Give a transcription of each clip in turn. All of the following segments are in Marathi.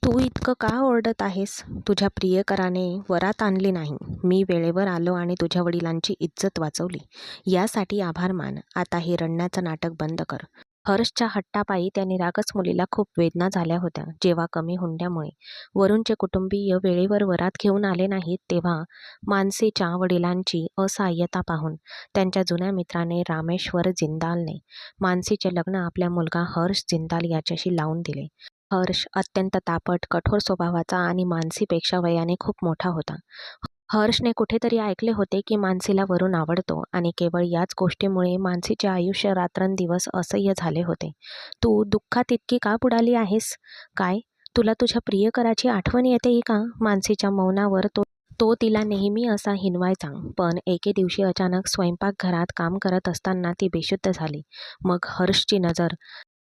तू इतकं का ओरडत आहेस? तुझ्या प्रियकराने वरात आणली नाही. मी वेळेवर आलो आणि तुझ्या वडिलांची इज्जत वाचवली. यासाठी आभार मान. आता हे रडण्याचं नाटक बंद कर. हर्षच्या हट्टापायी त्या निरागस मुलीला खूप वेदना झाल्या होत्या. जेव्हा कमी हुंड्यामुळे वरुणचे कुटुंबीय वेळेवर वरात घेऊन आले नाहीत, तेव्हा मानसीच्या वडिलांची असहाय्यता पाहून त्यांच्या जुन्या मित्राने रामेश्वर जिंदालने मानसीचे लग्न आपल्या मुलगा हर्ष जिंदाल याच्याशी लावून दिले. हर्ष अत्यंत तापट, कठोर स्वभावाचा आणि मानसीपेक्षा वयाने खूप मोठा होता. हर्षने कुठेतरी ऐकले होते की मानसीला वरुण आवडतो आणि केवळ याच गोष्टीमुळे मानसीचे आयुष्य रात्रंदिवस असह्य झाले होते. तू दुःखात इतकी का बुडाली आहेस? काय तुला तुझ्या प्रियकराची आठवण येते का? मानसीच्या मौनावर तो तो तिला नेहमी असा हिणवायचा. पण एके दिवशी अचानक स्वयंपाकघरात काम करत असताना ती बेशुद्ध झाली. मग हर्षची नजर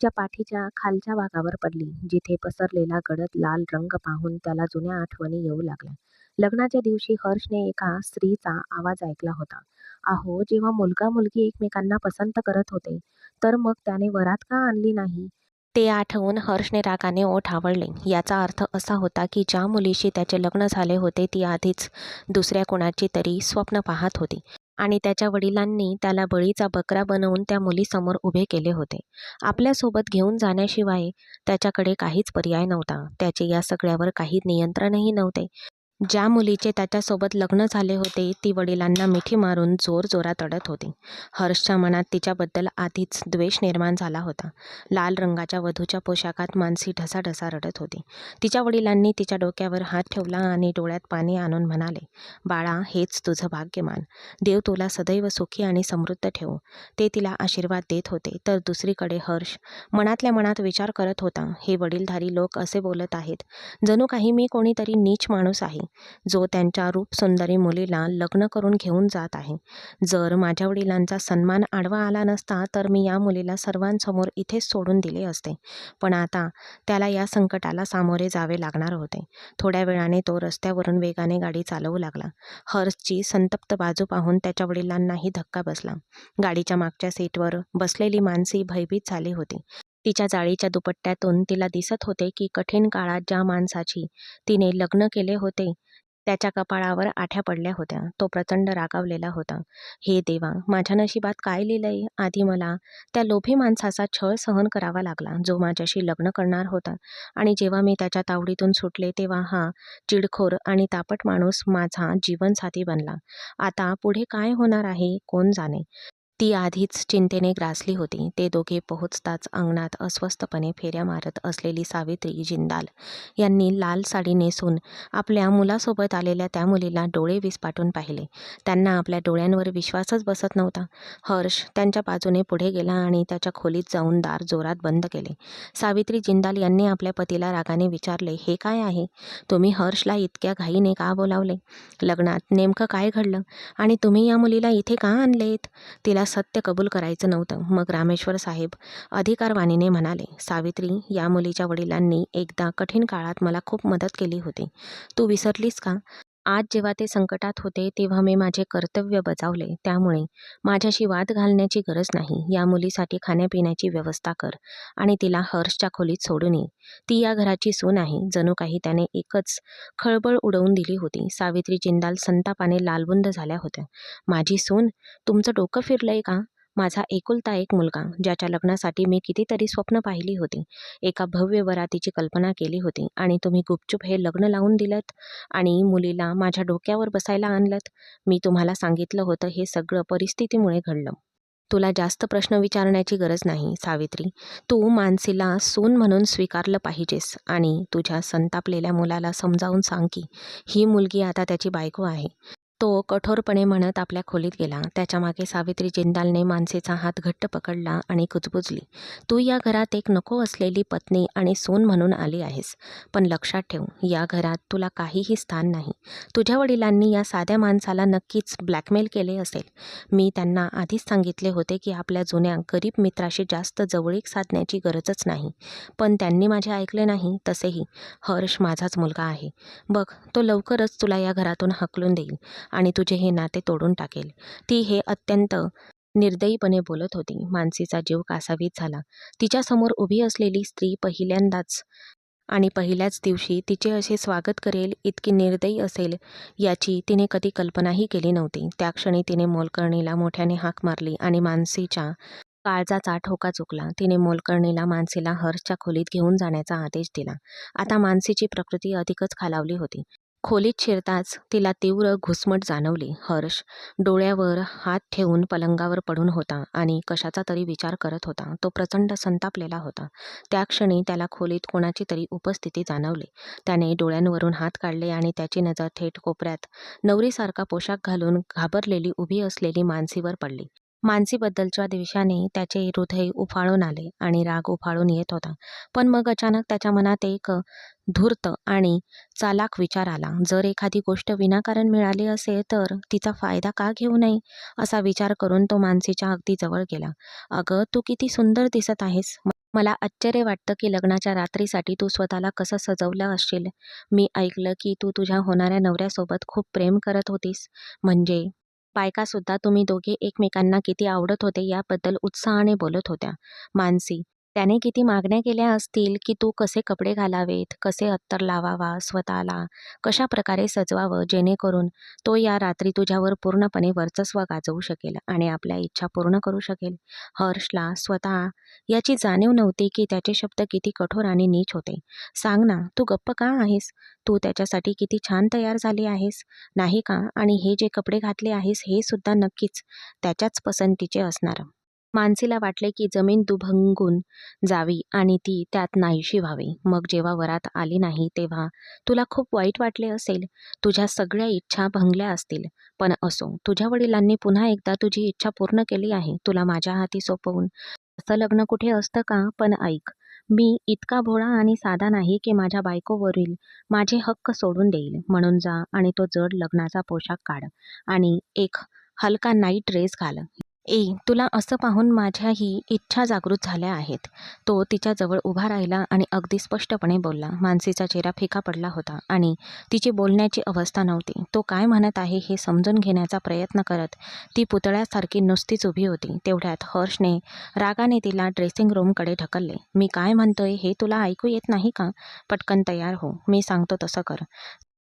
तिच्या पाठीच्या खालच्या भागावर पडली, जिथे पसरलेला गडद लाल रंग पाहून त्याला जुन्या आठवणी येऊ लागल्या. लग्नाच्या दिवशी हर्षने एका स्त्रीचा आवाज ऐकला होता. अहो, जेव्हा मुलगा मुलगी एकमेकांना पसंत करत होते, तर मग त्याने वरात का आणली नाही? ते आठवून हर्षने रागाने ओठ आवळले. याचा अर्थ असा होता की ज्या मुलीशी त्याचे लग्न झाले होते ती आधीच दुसऱ्या कोणाची तरी स्वप्न पाहत होती आणि त्याच्या वडिलांनी त्याला बळीचा बकरा बनवून त्या मुलीसमोर उभे केले होते. आपल्यासोबत घेऊन जाण्याशिवाय त्याच्याकडे काहीच पर्याय नव्हता. त्याचे या सगळ्यावर काही नियंत्रणही नव्हते. ज्या मुलीचे त्याच्यासोबत लग्न झाले होते ती वडिलांना मिठी मारून जोरजोरात रडत होती. हर्षच्या मनात तिच्याबद्दल आधीच द्वेष निर्माण झाला होता. लाल रंगाच्या वधूच्या पोशाखात मानसी ढसाढसा रडत होती. तिच्या वडिलांनी तिच्या डोक्यावर हात ठेवला आणि डोळ्यात पाणी आणून म्हणाले, बाळा, हेच तुझं भाग्यमान. देव तुला सदैव सुखी आणि समृद्ध ठेवो. ते तिला आशीर्वाद देत होते. तर दुसरीकडे हर्ष मनातल्या मनात विचार करत होता, हे वडीलधारी लोक असे बोलत आहेत जणू काही मी कोणीतरी नीच माणूस आहे, जो त्यांच्या रूपसुंदरी मुलीला लग्न करून घेऊन जात आहे. जर माझ्या वडिलांचा सन्मान आडवा आला नसता तर मी या मुलीला सर्वांसमोर इथेच सोडून दिले असते. पण आता त्याला या संकटाला सामोरे जावे लागणार होते. थोड्या वेळाने तो रस्त्यावरून वेगाने गाडी चालवू लागला. हर्षची संतप्त बाजू पाहून त्याच्या वडिलांनाही धक्का बसला. गाडीच्या मागच्या सीटवर बसलेली मानसी भयभीत झाली होती. तिच्या जाळीच्या दुपट्ट्यातून तिला दिसत होते की कठीण काळात ज्या माणसाची तिने लग्न केले होते त्याच्या कपाळावर आठ्या पडल्या होत्या. तो प्रचंड रागावलेला होता. हे देवा, माझ्या नशिबात काय लिहिलंय? आधी मला त्या लोभी माणसाचा छळ सहन करावा लागला, जो माझ्याशी लग्न करणार होता, आणि जेव्हा मी त्याच्या तावडीतून सुटले तेव्हा हा चिडखोर आणि तापट माणूस माझा जीवनसाथी बनला. आता पुढे काय होणार आहे कोण जाणे. ती आधीच चिंतेने ग्रासली होती. ते दोघे पोहोचताच अंगणात अस्वस्थपणे फेऱ्या मारत असलेली सावित्री जिंदाल यांनी लाल साडी नेसून आपल्या मुलासोबत आलेल्या त्या मुलीला डोळे विस्पाटून पाहिले. त्यांना आपल्या डोळ्यांवर विश्वासच बसत नव्हता. हर्ष त्यांच्या बाजूने पुढे गेला आणि त्याच्या खोलीत जाऊन दार जोरात बंद केले. सावित्री जिंदाल यांनी आपल्या पतीला रागाने विचारले, हे काय आहे? तुम्ही हर्षला इतक्या घाईने का बोलावले? लग्नात नेमकं काय घडलं आणि तुम्ही या मुलीला इथे का आणलेत? तिला सत्य कबूल करायचं नव्हतं. मग रामेश्वर साहेब अधिकारवाणीने म्हणाले, सावित्री, या मुलीच्या वडिलांनी एकदा कठीण काळात मला खूप मदत केली होती. तू विसरलीस का? आज जेव्हा ते संकटात होते तेव्हा मी माझे कर्तव्य बजावले. त्यामुळे माझ्याशी वाद घालण्याची गरज नाही. या मुलीसाठी खाण्यापिण्याची व्यवस्था कर आणि तिला हर्षच्या खोलीत सोडून ये. ती या घराची सून आहे. जणू काही त्याने एकच खळबळ उडवून दिली होती. सावित्री जिंदाल संतापाने लालबुंद झाल्या होत्या. माझी सून? तुमचं डोकं फिरलंय का? माझा एकुलता एक मुलगा, ज्याच्या लग्नासाठी मी कितीतरी स्वप्न पाहिली होती, एका भव्य वरातीची कल्पना केली होती, आणि तुम्ही गुपचूप हे लग्न लावून दिलत आणि मुलीला माझ्या डोक्यावर बसायला आणलत. मी तुम्हाला सांगितलं होतं हे सगळं परिस्थितीमुळे घडलं. तुला जास्त प्रश्न विचारण्याची गरज नाही, सावित्री. तू मानसीला सून म्हणून स्वीकारलं पाहिजेस आणि तुझ्या संतापलेल्या मुलाला समजावून सांग की ही मुलगी आता त्याची बायको आहे. तो कठोरपणे म्हणत आपल्या खोलीत गेला. त्याच्या मागे सावित्री जिंदालने मानसीचा हात घट्ट पकडला आणि कुजबुजली, तू या घरात एक नको असलेली पत्नी आणि सून म्हणून आली आहेस. पण लक्षात ठेव, या घरात तुला काहीही स्थान नाही. तुझ्या वडिलांनी या साध्या माणसाला नक्कीच ब्लॅकमेल केले असेल. मी त्यांना आधीच सांगितले होते की आपल्या जुन्या गरीब मित्राशी जास्त जवळीक साधण्याची गरजच नाही. पण त्यांनी माझे ऐकले नाही. तसेही हर्ष माझाच मुलगा आहे. बघ, तो लवकरच तुला या घरातून हकलून देईल आणि तुझे हे नाते तोडून टाकेल. ती हे अत्यंत निर्दयीपणे बोलत होती. मानसीचा जीव कासावीस झाला. तिच्यासमोर उभी असलेली स्त्री पहिल्यांदाच आणि पहिल्याच दिवशी तिचे असे स्वागत करेल इतकी निर्दयी असेल याची तिने कधी कल्पनाही केली नव्हती. त्या क्षणी तिने मोलकर्णीला मोठ्याने हाक मारली आणि मानसीच्या काळजाचा ठोका चुकला. तिने मोलकर्णीला मानसीला हर्षच्या खोलीत घेऊन जाण्याचा आदेश दिला. आता मानसीची प्रकृती अधिकच खालावली होती. खोलीत शिरताच तिला तीव्र घुसमट जाणवली. हर्ष डोळ्यावर हात ठेवून पलंगावर पडून होता आणि कशाचा तरी विचार करत होता. तो प्रचंड संतापलेला होता. त्या क्षणी त्याला खोलीत कोणाची तरी उपस्थिती जाणवली. त्याने डोळ्यांवरून हात काढले आणि त्याची नजर थेट कोपऱ्यात नवरीसारखा पोशाख घालून घाबरलेली उभी असलेली मानसीवर पडली. मानसीबद्दलच्या द्वेषाने त्याचे हृदय उफाळून आले आणि राग उफाळून येत होता. पण मग अचानक त्याच्या मनात एक धूर्त आणि चालाख विचार आला. जर एखादी गोष्ट विनाकारण मिळाली असेल तर तिचा फायदा का घेऊ नये, असा विचार करून तो मानसीच्या अगदी जवळ गेला. अगं, तू किती सुंदर दिसत आहेस. मला आश्चर्य वाटतं की लग्नाच्या रात्रीसाठी तू स्वतःला कसं सजवलं असशील. मी ऐकलं की तू तुझ्या होणाऱ्या नवऱ्यासोबत खूप प्रेम करत होतीस. म्हणजे बायकासुद्धा तुम्ही दोघे एकमेकांना किती आवडत होते याबद्दल उत्साहाने बोलत होत्या. मानसी, त्याने किती मागण्या केल्या असतील की तू कसे कपडे घालावेत, कसे अत्तर लावावा, स्वतःला कशा प्रकारे सजवावं जेणेकरून तो या रात्री तुझ्यावर पूर्णपणे वर्चस्व गाजवू शकेल आणि आपल्या इच्छा पूर्ण करू शकेल. हर्षला स्वतः याची जाणीव नव्हती की त्याचे शब्द किती कठोर आणि नीच होते. सांग ना, तू गप्प का आहेस? तू त्याच्यासाठी किती छान तयार झाली आहेस, नाही का? आणि हे जे कपडे घातले आहेस हे सुद्धा नक्कीच त्याच्याच पसंतीचे असणार. मानसीला वाटले की जमीन दुभंगून जावी आणि ती त्यात नाहीशी व्हावी. मग जेव्हा वरात आली नाही तेव्हा तुला खूप वाईट वाटले असेल. तुझ्या सगळ्या इच्छा भंगल्या असतील. पण असो, तुझ्या वडिलांनी पुन्हा एकदा तुझी इच्छा पूर्ण केली आहे, तुला माझ्या हाती सोपवून. असं लग्न कुठे असतं का? पण ऐक, मी इतका भोळा आणि साधा नाही की माझ्या बायकोवरील माझे हक्क सोडून देईल. म्हणून जा आणि तो जड लग्नाचा पोशाख काढ आणि एक हलका नाईट ड्रेस घाल. तुला असं पाहून माझ्याही इच्छा जागृत झाल्या आहेत. तो तिच्याजवळ उभा राहिला आणि अगदी स्पष्टपणे बोलला. मानसीचा चेहरा फिका पडला होता आणि तिची बोलण्याची अवस्था नव्हती. तो काय म्हणत आहे हे समजून घेण्याचा प्रयत्न करत ती पुतळ्यासारखी नुसतीच उभी होती. तेवढ्यात हर्षने रागाने तिला ड्रेसिंग रूमकडे ढकलले. मी काय म्हणतोय हे तुला ऐकू येत नाही का? पटकन तयार हो, मी सांगतो तसं कर.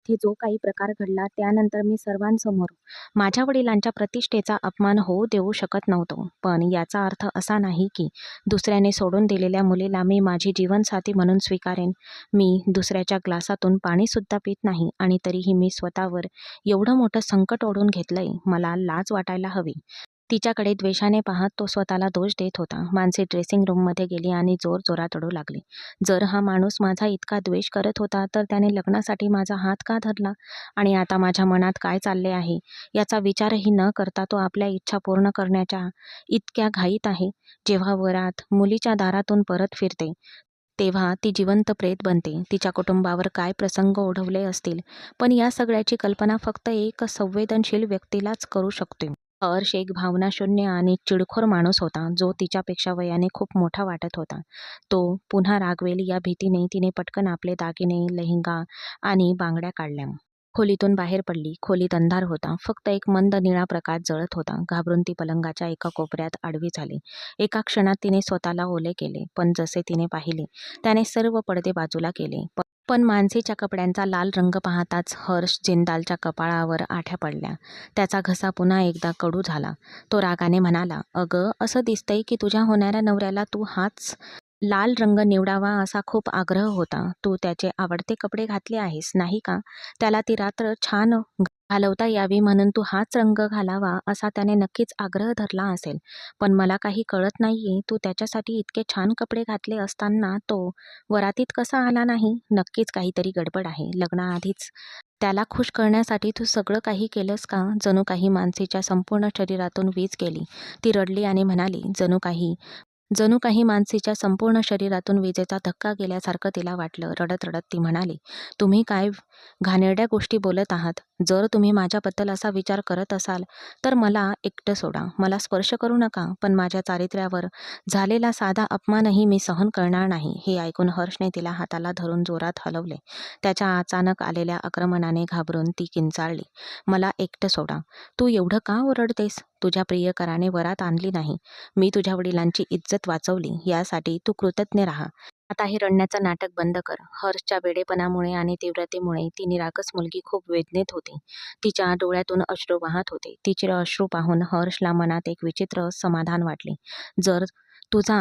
इथे जो काही प्रकार घडला त्यानंतर मी सर्वांसमोर माझ्या वडिलांच्या प्रतिष्ठेचा अपमान होऊ देऊ शकत नव्हतो. पण याचा अर्थ असा नाही की दुसऱ्याने सोडून दिलेल्या मुलीला मी माझी जीवनसाथी म्हणून स्वीकारेन. मी दुसऱ्याच्या ग्लासातून पाणीसुद्धा पित नाही आणि तरीही मी स्वतःवर एवढं मोठं संकट ओढून घेतलंय. मला लाज वाटायला हवी. तिच्याकडे द्वेषाने पाहत तो स्वतःला दोष देत होता. मानसी ड्रेसिंग रूममध्ये गेली आणि जोरजोरात रडू लागली. जर हा माणूस माझा इतका द्वेष करत होता तर त्याने लग्नासाठी माझा हात का धरला? आणि आता माझ्या मनात काय चालले आहे याचा विचारही न करता तो आपल्या इच्छा पूर्ण करण्याच्या इतक्या घाईत आहे. जेव्हा वरात मुलीच्या दारातून परत फिरते तेव्हा ती जिवंत प्रेत बनते. तिच्या कुटुंबावर काय प्रसंग ओढवले असतील, पण या सगळ्याची कल्पना फक्त एक संवेदनशील व्यक्तीलाच करू शकते. हर्ष एक भावनाशून्य आणि चिडखोर माणूस होता जो तिच्यापेक्षा वयाने खूप मोठा वाटत होता. तो पुन्हा रागवेल या भीतीने तिने पटकन आपले दागिने, लेहंगा आणि बांगड्या काढल्या. खोलीतून बाहेर पडली. खोलीत अंधार होता. फक्त एक मंद निळा प्रकाश जळत होता. घाबरून ती पलंगाच्या एका कोपऱ्यात आडवी झाली. एका क्षणात तिने स्वतःला ओले केले, पण जसे तिने पाहिले त्याने सर्व पडदे बाजूला केले. पण मानसीच्या कपड्यांचा लाल रंग पाहताच हर्ष जिंदालच्या कपाळावर आठ्या पडल्या. त्याचा घसा पुन्हा एकदा कडू झाला. तो रागाने म्हणाला, अगं, असं दिसतंय की तुझ्या होणाऱ्या नवऱ्याला तू हाच लाल रंग निवडावा असा खूप आग्रह होता. तू त्याचे आवडते कपडे घातले आहेस, नाही का? त्याला ती रात्र छान घालवता यावी म्हणून तू हाच रंग घालावा असा त्याने नक्कीच आग्रह धरला असेल. पण मला काही कळत नाहीये, तू त्याच्यासाठी इतके छान कपडे घातले असताना तो वरातीत कसा आला नाही? नक्कीच काहीतरी गडबड आहे. लग्नाआधीच त्याला खुश करण्यासाठी तू सगळं काही केलंस का? जणू काही मानसीच्या संपूर्ण शरीरातून वीज गेली. ती रडली आणि म्हणाली, जणू काही मानसीच्या संपूर्ण शरीरातून विजेचा धक्का गेल्यासारखं तिला वाटलं. रडत रडत ती म्हणाली, तुम्ही काय घाणेरड्या गोष्टी बोलत आहात? जर तुम्ही माझ्याबद्दल असा विचार करत असाल तर मला एकटं सोडा. मला स्पर्श करू नका. पण माझ्या चारित्र्यावर झालेला साधा अपमानही मी सहन करणार नाही. हे ऐकून हर्षने तिला हाताला धरून जोरात हलवले. त्याच्या अचानक आलेल्या आक्रमणाने घाबरून ती किंचाळली, मला एकटं सोडा. तू एवढं का ओरडतेस? तुझ्या प्रियकराने वरात आणली नाही. मी तुझ्या वडिलांची इज्जत वाचवली, यासाठी तू कृतज्ञ राहा. आता हे रडण्याचं नाटक बंद कर. हर्षच्या वेडेपणामुळे आणि तीव्रतेमुळे ती निरागस मुलगी खूप वेदनेत होती. तिच्या डोळ्यातून अश्रू वाहत होते. तिचे अश्रू पाहून हर्षला मनात एक विचित्र समाधान वाटले. जर तुझा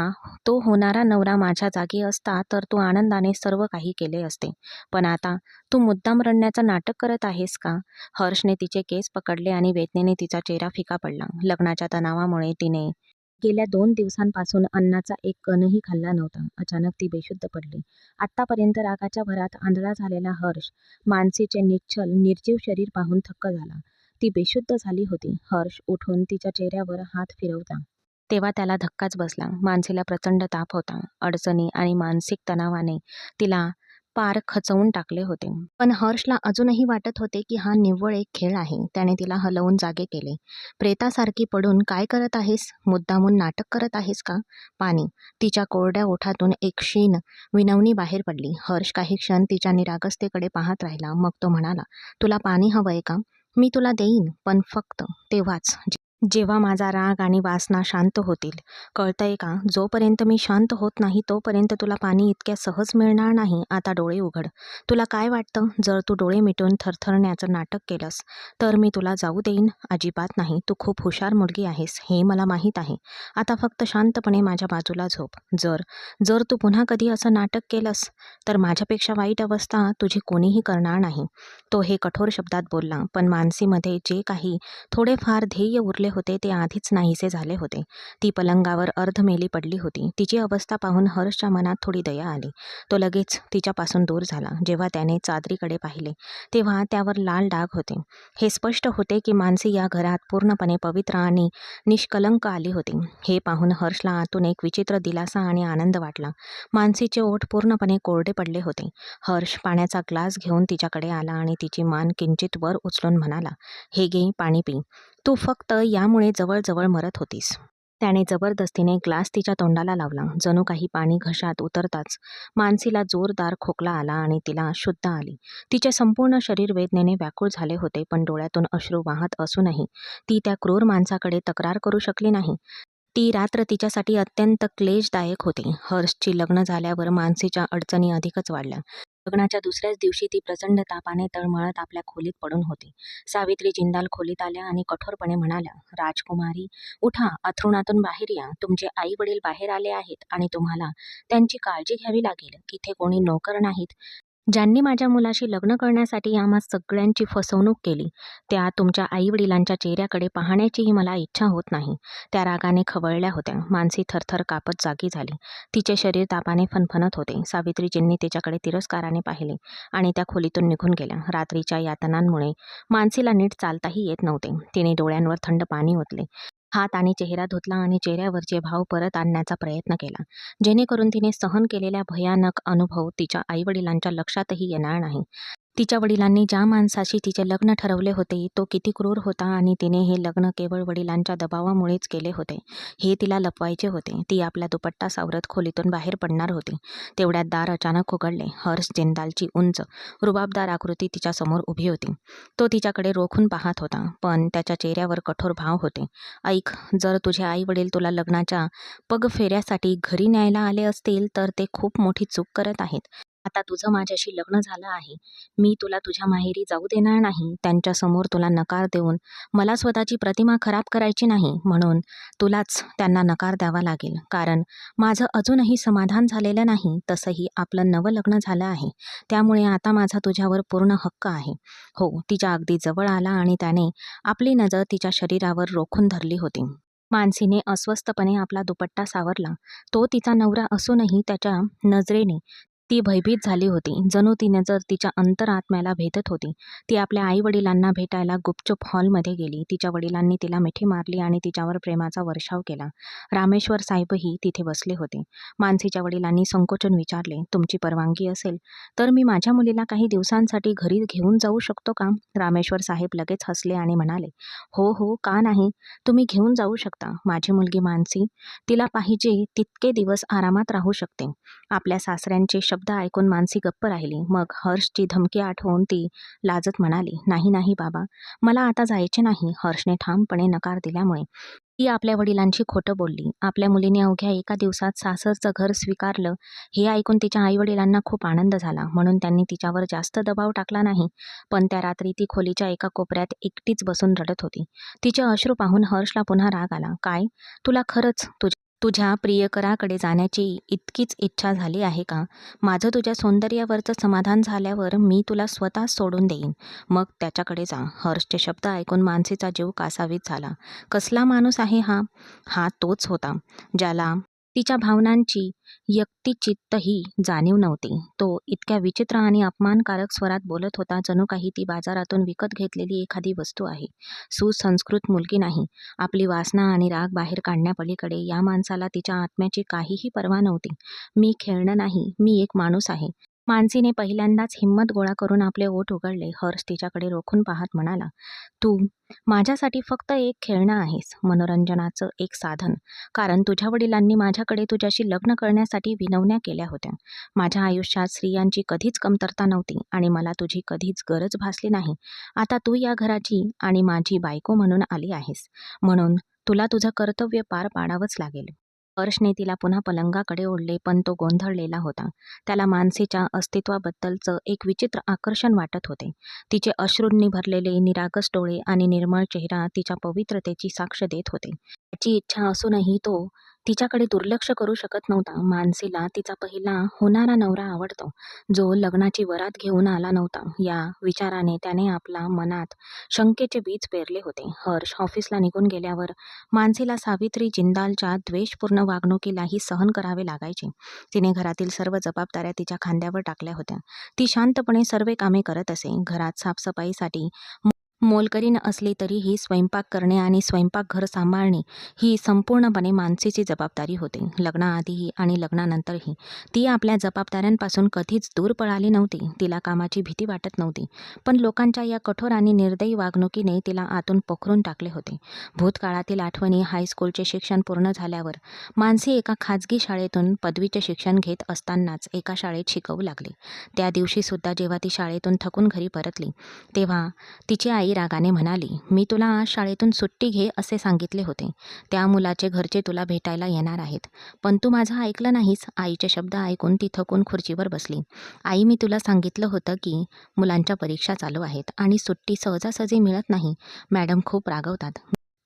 तो होणारा नवरा माझ्या जागी असता तर तू आनंदाने सर्व काही केले असते. पण आता तू मुद्दाम रडण्याचं नाटक करत आहेस का? हर्षने तिचे केस पकडले आणि वेदनेने तिचा चेहरा फिका पडला. लग्नाच्या तणावामुळे तिने गेल्या 2 दिवसांपासून अन्नाचा एक कणही खाल्ला नव्हता. अचानक ती बेशुद्ध पडली. आत्तापर्यंत रागाच्या भरात आंधळा झालेला हर्ष मानसीचे निश्चल, निर्जीव शरीर पाहून थक्क झाला. ती बेशुद्ध झाली होती. हर्ष उठून तिच्या चेहऱ्यावर हात फिरवला. तेव्हा त्याला धक्काच बसला. मानसीला प्रचंड ताप होता. अडचणी आणि मानसिक तणावाने तिला पार खचवून टाकले होते. पण हर्षला अजूनही वाटत होते की हा निव्वळ एक खेळ आहे. त्याने तिला हलवून जागे केले. प्रेतासारखी पडून काय करत आहेस? मुद्दामून नाटक करत आहेस का? पाणी. तिच्या कोरड्या ओठातून एक क्षीण विनवणी बाहेर पडली. हर्ष काही क्षण तिच्या निरागसतेकडे पाहत राहिला. मग तो म्हणाला, तुला पाणी हवंय का? मी तुला देईन, पण फक्त तेव्हाच जेव्हा माझा राग आणि वासना शांत होतील. कळतंय का? जोपर्यंत मी शांत होत नाही तोपर्यंत तुला पाणी इतक्या सहज मिळणार नाही. आता डोळे उघड. तुला काय वाटतं, जर तू डोळे मिटून थरथरण्याचं नाटक केलंस तर मी तुला जाऊ देईन? अजिबात नाही. तू खूप हुशार मुलगी आहेस, हे मला माहीत आहे. आता फक्त शांतपणे माझ्या बाजूला झोप. जर जर तू पुन्हा कधी असं नाटक केलंस तर माझ्यापेक्षा वाईट अवस्था तुझी कोणीही करणार नाही. तो हे कठोर शब्दात बोलला, पण मानसीमध्ये जे काही थोडेफार ध्येय उरले होते ते आधीच नाहीसे झाले होते. ती पलंगावर अर्धमेली पडली होती. तिची अवस्था पाहून हर्षच्या मनात थोडी दया आली. तो लगेच तिच्यापासून दूर झाला. जेव्हा त्याने चादरीकडे पाहिले तेव्हा त्यावर लाल डाग होते. हे स्पष्ट होते की मानसी या घरात पूर्णपणे पवित्र आणि निष्कलंक आली होती. हे पाहून हर्षला आतून एक विचित्र दिलासा आणि आनंद वाटला. मानसीचे ओठ पूर्णपणे कोरडे पडले होते. हर्ष पाण्याचा ग्लास घेऊन तिच्याकडे आला आणि तिची मान किंचित वर उचलून म्हणाला, हे घे, पाणी पी. तू फक्त यामुळे जवळजवळ मरत होतीस. त्याने जबरदस्तीने ग्लास तिच्या तोंडाला लावला. जणू काही पाणी घशात उतरताच मानसीला जोरदार खोकला आला आणि तिला शुद्ध आली. तिचे संपूर्ण शरीर वेदनेने व्याकुळ झाले होते, पण डोळ्यातून अश्रू वाहत असूनही ती त्या क्रूर माणसाकडे तक्रार करू शकली नाही. ती रात्र तिच्यासाठी अत्यंत क्लेशदायक होती. हर्षची लग्न झाल्यावर मानसीच्या अडचणी अधिकच वाढल्या. लग्नाच्या दुसऱ्याच दिवशी ती प्रचंड तापाने तळमळत आपल्या खोलीत पडून होती. सावित्री जिंदाल खोलीत आल्या आणि कठोरपणे म्हणाल्या, राजकुमारी, उठा, अंथरुणातून बाहेर या. तुमचे आई वडील बाहेर आले आहेत आणि तुम्हाला त्यांची काळजी घ्यावी लागेल. इथे कोणी नोकर नाहीत. ज्यांनी माझ्या मुलाशी लग्न करण्यासाठी आम्हा सगळ्यांची फसवणूक केली, त्या तुमच्या आईवडिलांच्या चेहऱ्याकडे पाहण्याचीही मला इच्छा होत नाही. त्या रागाने खवळल्या होत्या. मानसी थरथर कापत जागी झाली. तिचे शरीर तापाने फणफणत होते. सावित्रीजींनी तिच्याकडे तिरस्काराने पाहिले आणि त्या खोलीतून निघून गेल्या. रात्रीच्या यातनांमुळे मानसीला नीट चालताही येत नव्हते. तिने डोळ्यांवर थंड पाणी ओतले. हात आणि चेहरा धुतला आणि चेहऱ्यावरचे भाव परत आणण्याचा प्रयत्न केला, जेणेकरून तिने सहन केलेल्या भयानक अनुभव तिच्या आईवडिलांच्या लक्षातही येणार नाही. तिच्या वडिलांनी ज्या माणसाशी तिचे लग्न ठरवले होते तो किती क्रूर होता आणि तिने हे लग्न केवळ वडिलांच्या दबावामुळेच केले होते, हे तिला लपवायचे होते. ती आपला दुपट्टा सावरत खोलीतून बाहेर पडणार होती. तेवढ्यात दार अचानक उघडले. हर्ष जिंदालची उंच, रुबाबदार आकृती तिच्यासमोर उभी होती. तो तिच्याकडे रोखून पाहत होता, पण त्याच्या चेहऱ्यावर कठोर भाव होते. ऐक, जर तुझे आई वडील तुला लग्नाच्या पगफेऱ्यासाठी घरी न्यायला आले असतील तर ते खूप मोठी चूक करत आहेत. आता तुझं माझ्याशी लग्न झालं आहे. मी तुला तुझ्या माहेरी जाऊ देणार नाही. त्यांच्यासमोर तुला नकार देऊन मला स्वतःची प्रतिमा खराब करायची नाही, म्हणून तुलाच त्यांना नकार द्यावा लागेल. कारण माझं अजूनही समाधान झालेलं नाही. तसंही आपलं नवं लग्न झालं आहे, त्यामुळे आता माझा तुझ्यावर पूर्ण हक्क आहे. हो. तिच्या अगदी जवळ आला आणि त्याने आपली नजर तिच्या शरीरावर रोखून धरली होती. मानसीने अस्वस्थपणे आपला दुपट्टा सावरला. तो तिचा नवरा असूनही त्याच्या नजरेने ती भयभीत झाली होती. जणू ती नजर तिच्या अंतरात्म्याला भेदत होती. ती आपल्या आई वडिलांना भेटायला गुपचूप हॉलमध्ये गेली. तिच्या वडिलांनी तिला मिठी मारली आणि तिच्यावर प्रेमाचा वर्षाव केला. रामेश्वर साहेबही तिथे बसले होते. मानसीच्या वडिलांनी संकोचून विचारले, तुमची परवानगी असेल तर मी माझ्या मुलीला काही दिवसांसाठी घरी घेऊन जाऊ शकतो का? रामेश्वर साहेब लगेच हसले आणि म्हणाले, हो हो, का नाही. तुम्ही घेऊन जाऊ शकता. माझी मुलगी मानसी तिला पाहिजे तितके दिवस आरामात राहू शकते. आपल्या सासऱ्यांचे शब्द शब्द ऐकून मानसी गप्प राहिली. मग हर्षची धमकी आठवून ती लाजत म्हणाली, "नाही नाही बाबा, मला आता जायचे नाही." हर्षने ठामपणे नकार दिल्यामुळे ती आपल्या वडिलांची खोटं बोलली. आपल्या मुलीने अवघ्या एका दिवसात सासरचं घर स्वीकारलं हे ऐकून तिच्या आईवडिलांना खूप आनंद झाला. म्हणून त्यांनी तिच्यावर जास्त दबाव टाकला नाही. पण त्या रात्री ती खोलीच्या एका कोपऱ्यात एकटीच बसून रडत होती. तिचे अश्रू पाहून हर्षला पुन्हा राग आला. "काय, तुला खरंच तुझ्या प्रियकराकडे जाण्याची इतकीच इच्छा झाली आहे का? माझं तुझ्या सौंदर्यावरचं समाधान झाल्यावर मी तुला स्वतःच सोडून देईन. मग त्याच्याकडे जा." हर्षचे शब्द ऐकून मानसीचा जीव कासावीस झाला. कसला माणूस आहे हा? हा तोच होता ज्याला तिच्या भावनांची यक्तिचित्तही जाणीव नव्हती. तो इतक्या विचित्र आणि अपमानकारक स्वरात बोलत होता जणू काही ती बाजारातून विकत घेतलेली एखादी वस्तू आहे. सुसंस्कृत मुलगी नाही. आपली वासना आणि राग बाहेर काढण्यापलीकडे या माणसाला तिच्या आत्म्याची काहीही पर्वा नव्हती. "मी खेळणं नाही, मी एक माणूस आहे." मानसीने पहिल्यांदाच हिंमत गोळा करून आपले ओठ उघडले. हर्ष तिच्याकडे रोखून पाहत म्हणाला, "तू माझ्यासाठी फक्त एक खेळणं आहेस, मनोरंजनाचं एक साधन. कारण तुझ्या वडिलांनी माझ्याकडे तुझ्याशी लग्न करण्यासाठी विनवण्या केल्या होत्या. माझ्या आयुष्यात स्त्रियांची कधीच कमतरता नव्हती आणि मला तुझी कधीच गरज भासली नाही. आता तू या घराची आणि माझी बायको म्हणून आली आहेस. म्हणून तुला तुझं कर्तव्य पार पाडावंच लागेल." हर्षने तिला पुन्हा पलंगाकडे ओढले, पण तो गोंधळलेला होता. त्याला मानसीच्या अस्तित्वाबद्दलचं एक विचित्र आकर्षण वाटत होते. तिचे अश्रूंनी भरलेले निरागस डोळे आणि निर्मळ चेहरा तिच्या पवित्रतेची साक्ष देत होते. त्याची इच्छा असूनही तो तिच्याकडे दुर्लक्ष करू शकत नव्हता. मानसीला तिचा पहिला होणारा नवरा आवडतो, जो लग्नाची वरात घेऊन आला नव्हता. या विचाराने त्याने आपल्या मनात शंकेचे बीज पेरले होते. हर्ष ऑफिसला निघून गेल्यावर मानसीला सावित्री जिंदालच्या द्वेषपूर्ण वागणुकीलाही सहन करावे लागायचे. तिने घरातील सर्व जबाबदाऱ्या तिच्या खांद्यावर टाकल्या होत्या. ती शांतपणे सर्व कामे करत असे. घरात साफसफाईसाठी मोलकरीण असली तरीही स्वयंपाक करणे आणि स्वयंपाकघर सांभाळणे ही संपूर्णपणे मानसीची जबाबदारी होती. लग्नाआधीही आणि लग्नानंतरही ती आपल्या जबाबदाऱ्यांपासून कधीच दूर पळाली नव्हती. तिला कामाची भीती वाटत नव्हती. पण लोकांच्या या कठोर आणि निर्दयी वागणुकीने तिला आतून पोखरून टाकले होते. भूतकाळातील आठवणी. हायस्कूलचे शिक्षण पूर्ण झाल्यावर मानसी एका खाजगी शाळेतून पदवीचे शिक्षण घेत असतानाच एका शाळेत शिकवू लागली. त्या दिवशीसुद्धा जेव्हा ती शाळेतून थकून घरी परतली, तेव्हा तिची आई रागाने म्हणाली, "मी तुला आज शाळेतून सुट्टी घे असे सांगितले होते. त्या मुलाचे घरचे तुला भेटायला येणार आहेत. पण तू माझं ऐकलं नाहीस." आईचे शब्द ऐकून ती थकून खुर्चीवर बसली. "आई, मी तुला सांगितलं होतं की मुलांच्या परीक्षा चालू आहेत आणि सुट्टी सहजासहजी मिळत नाही. मॅडम खूप रागवतात."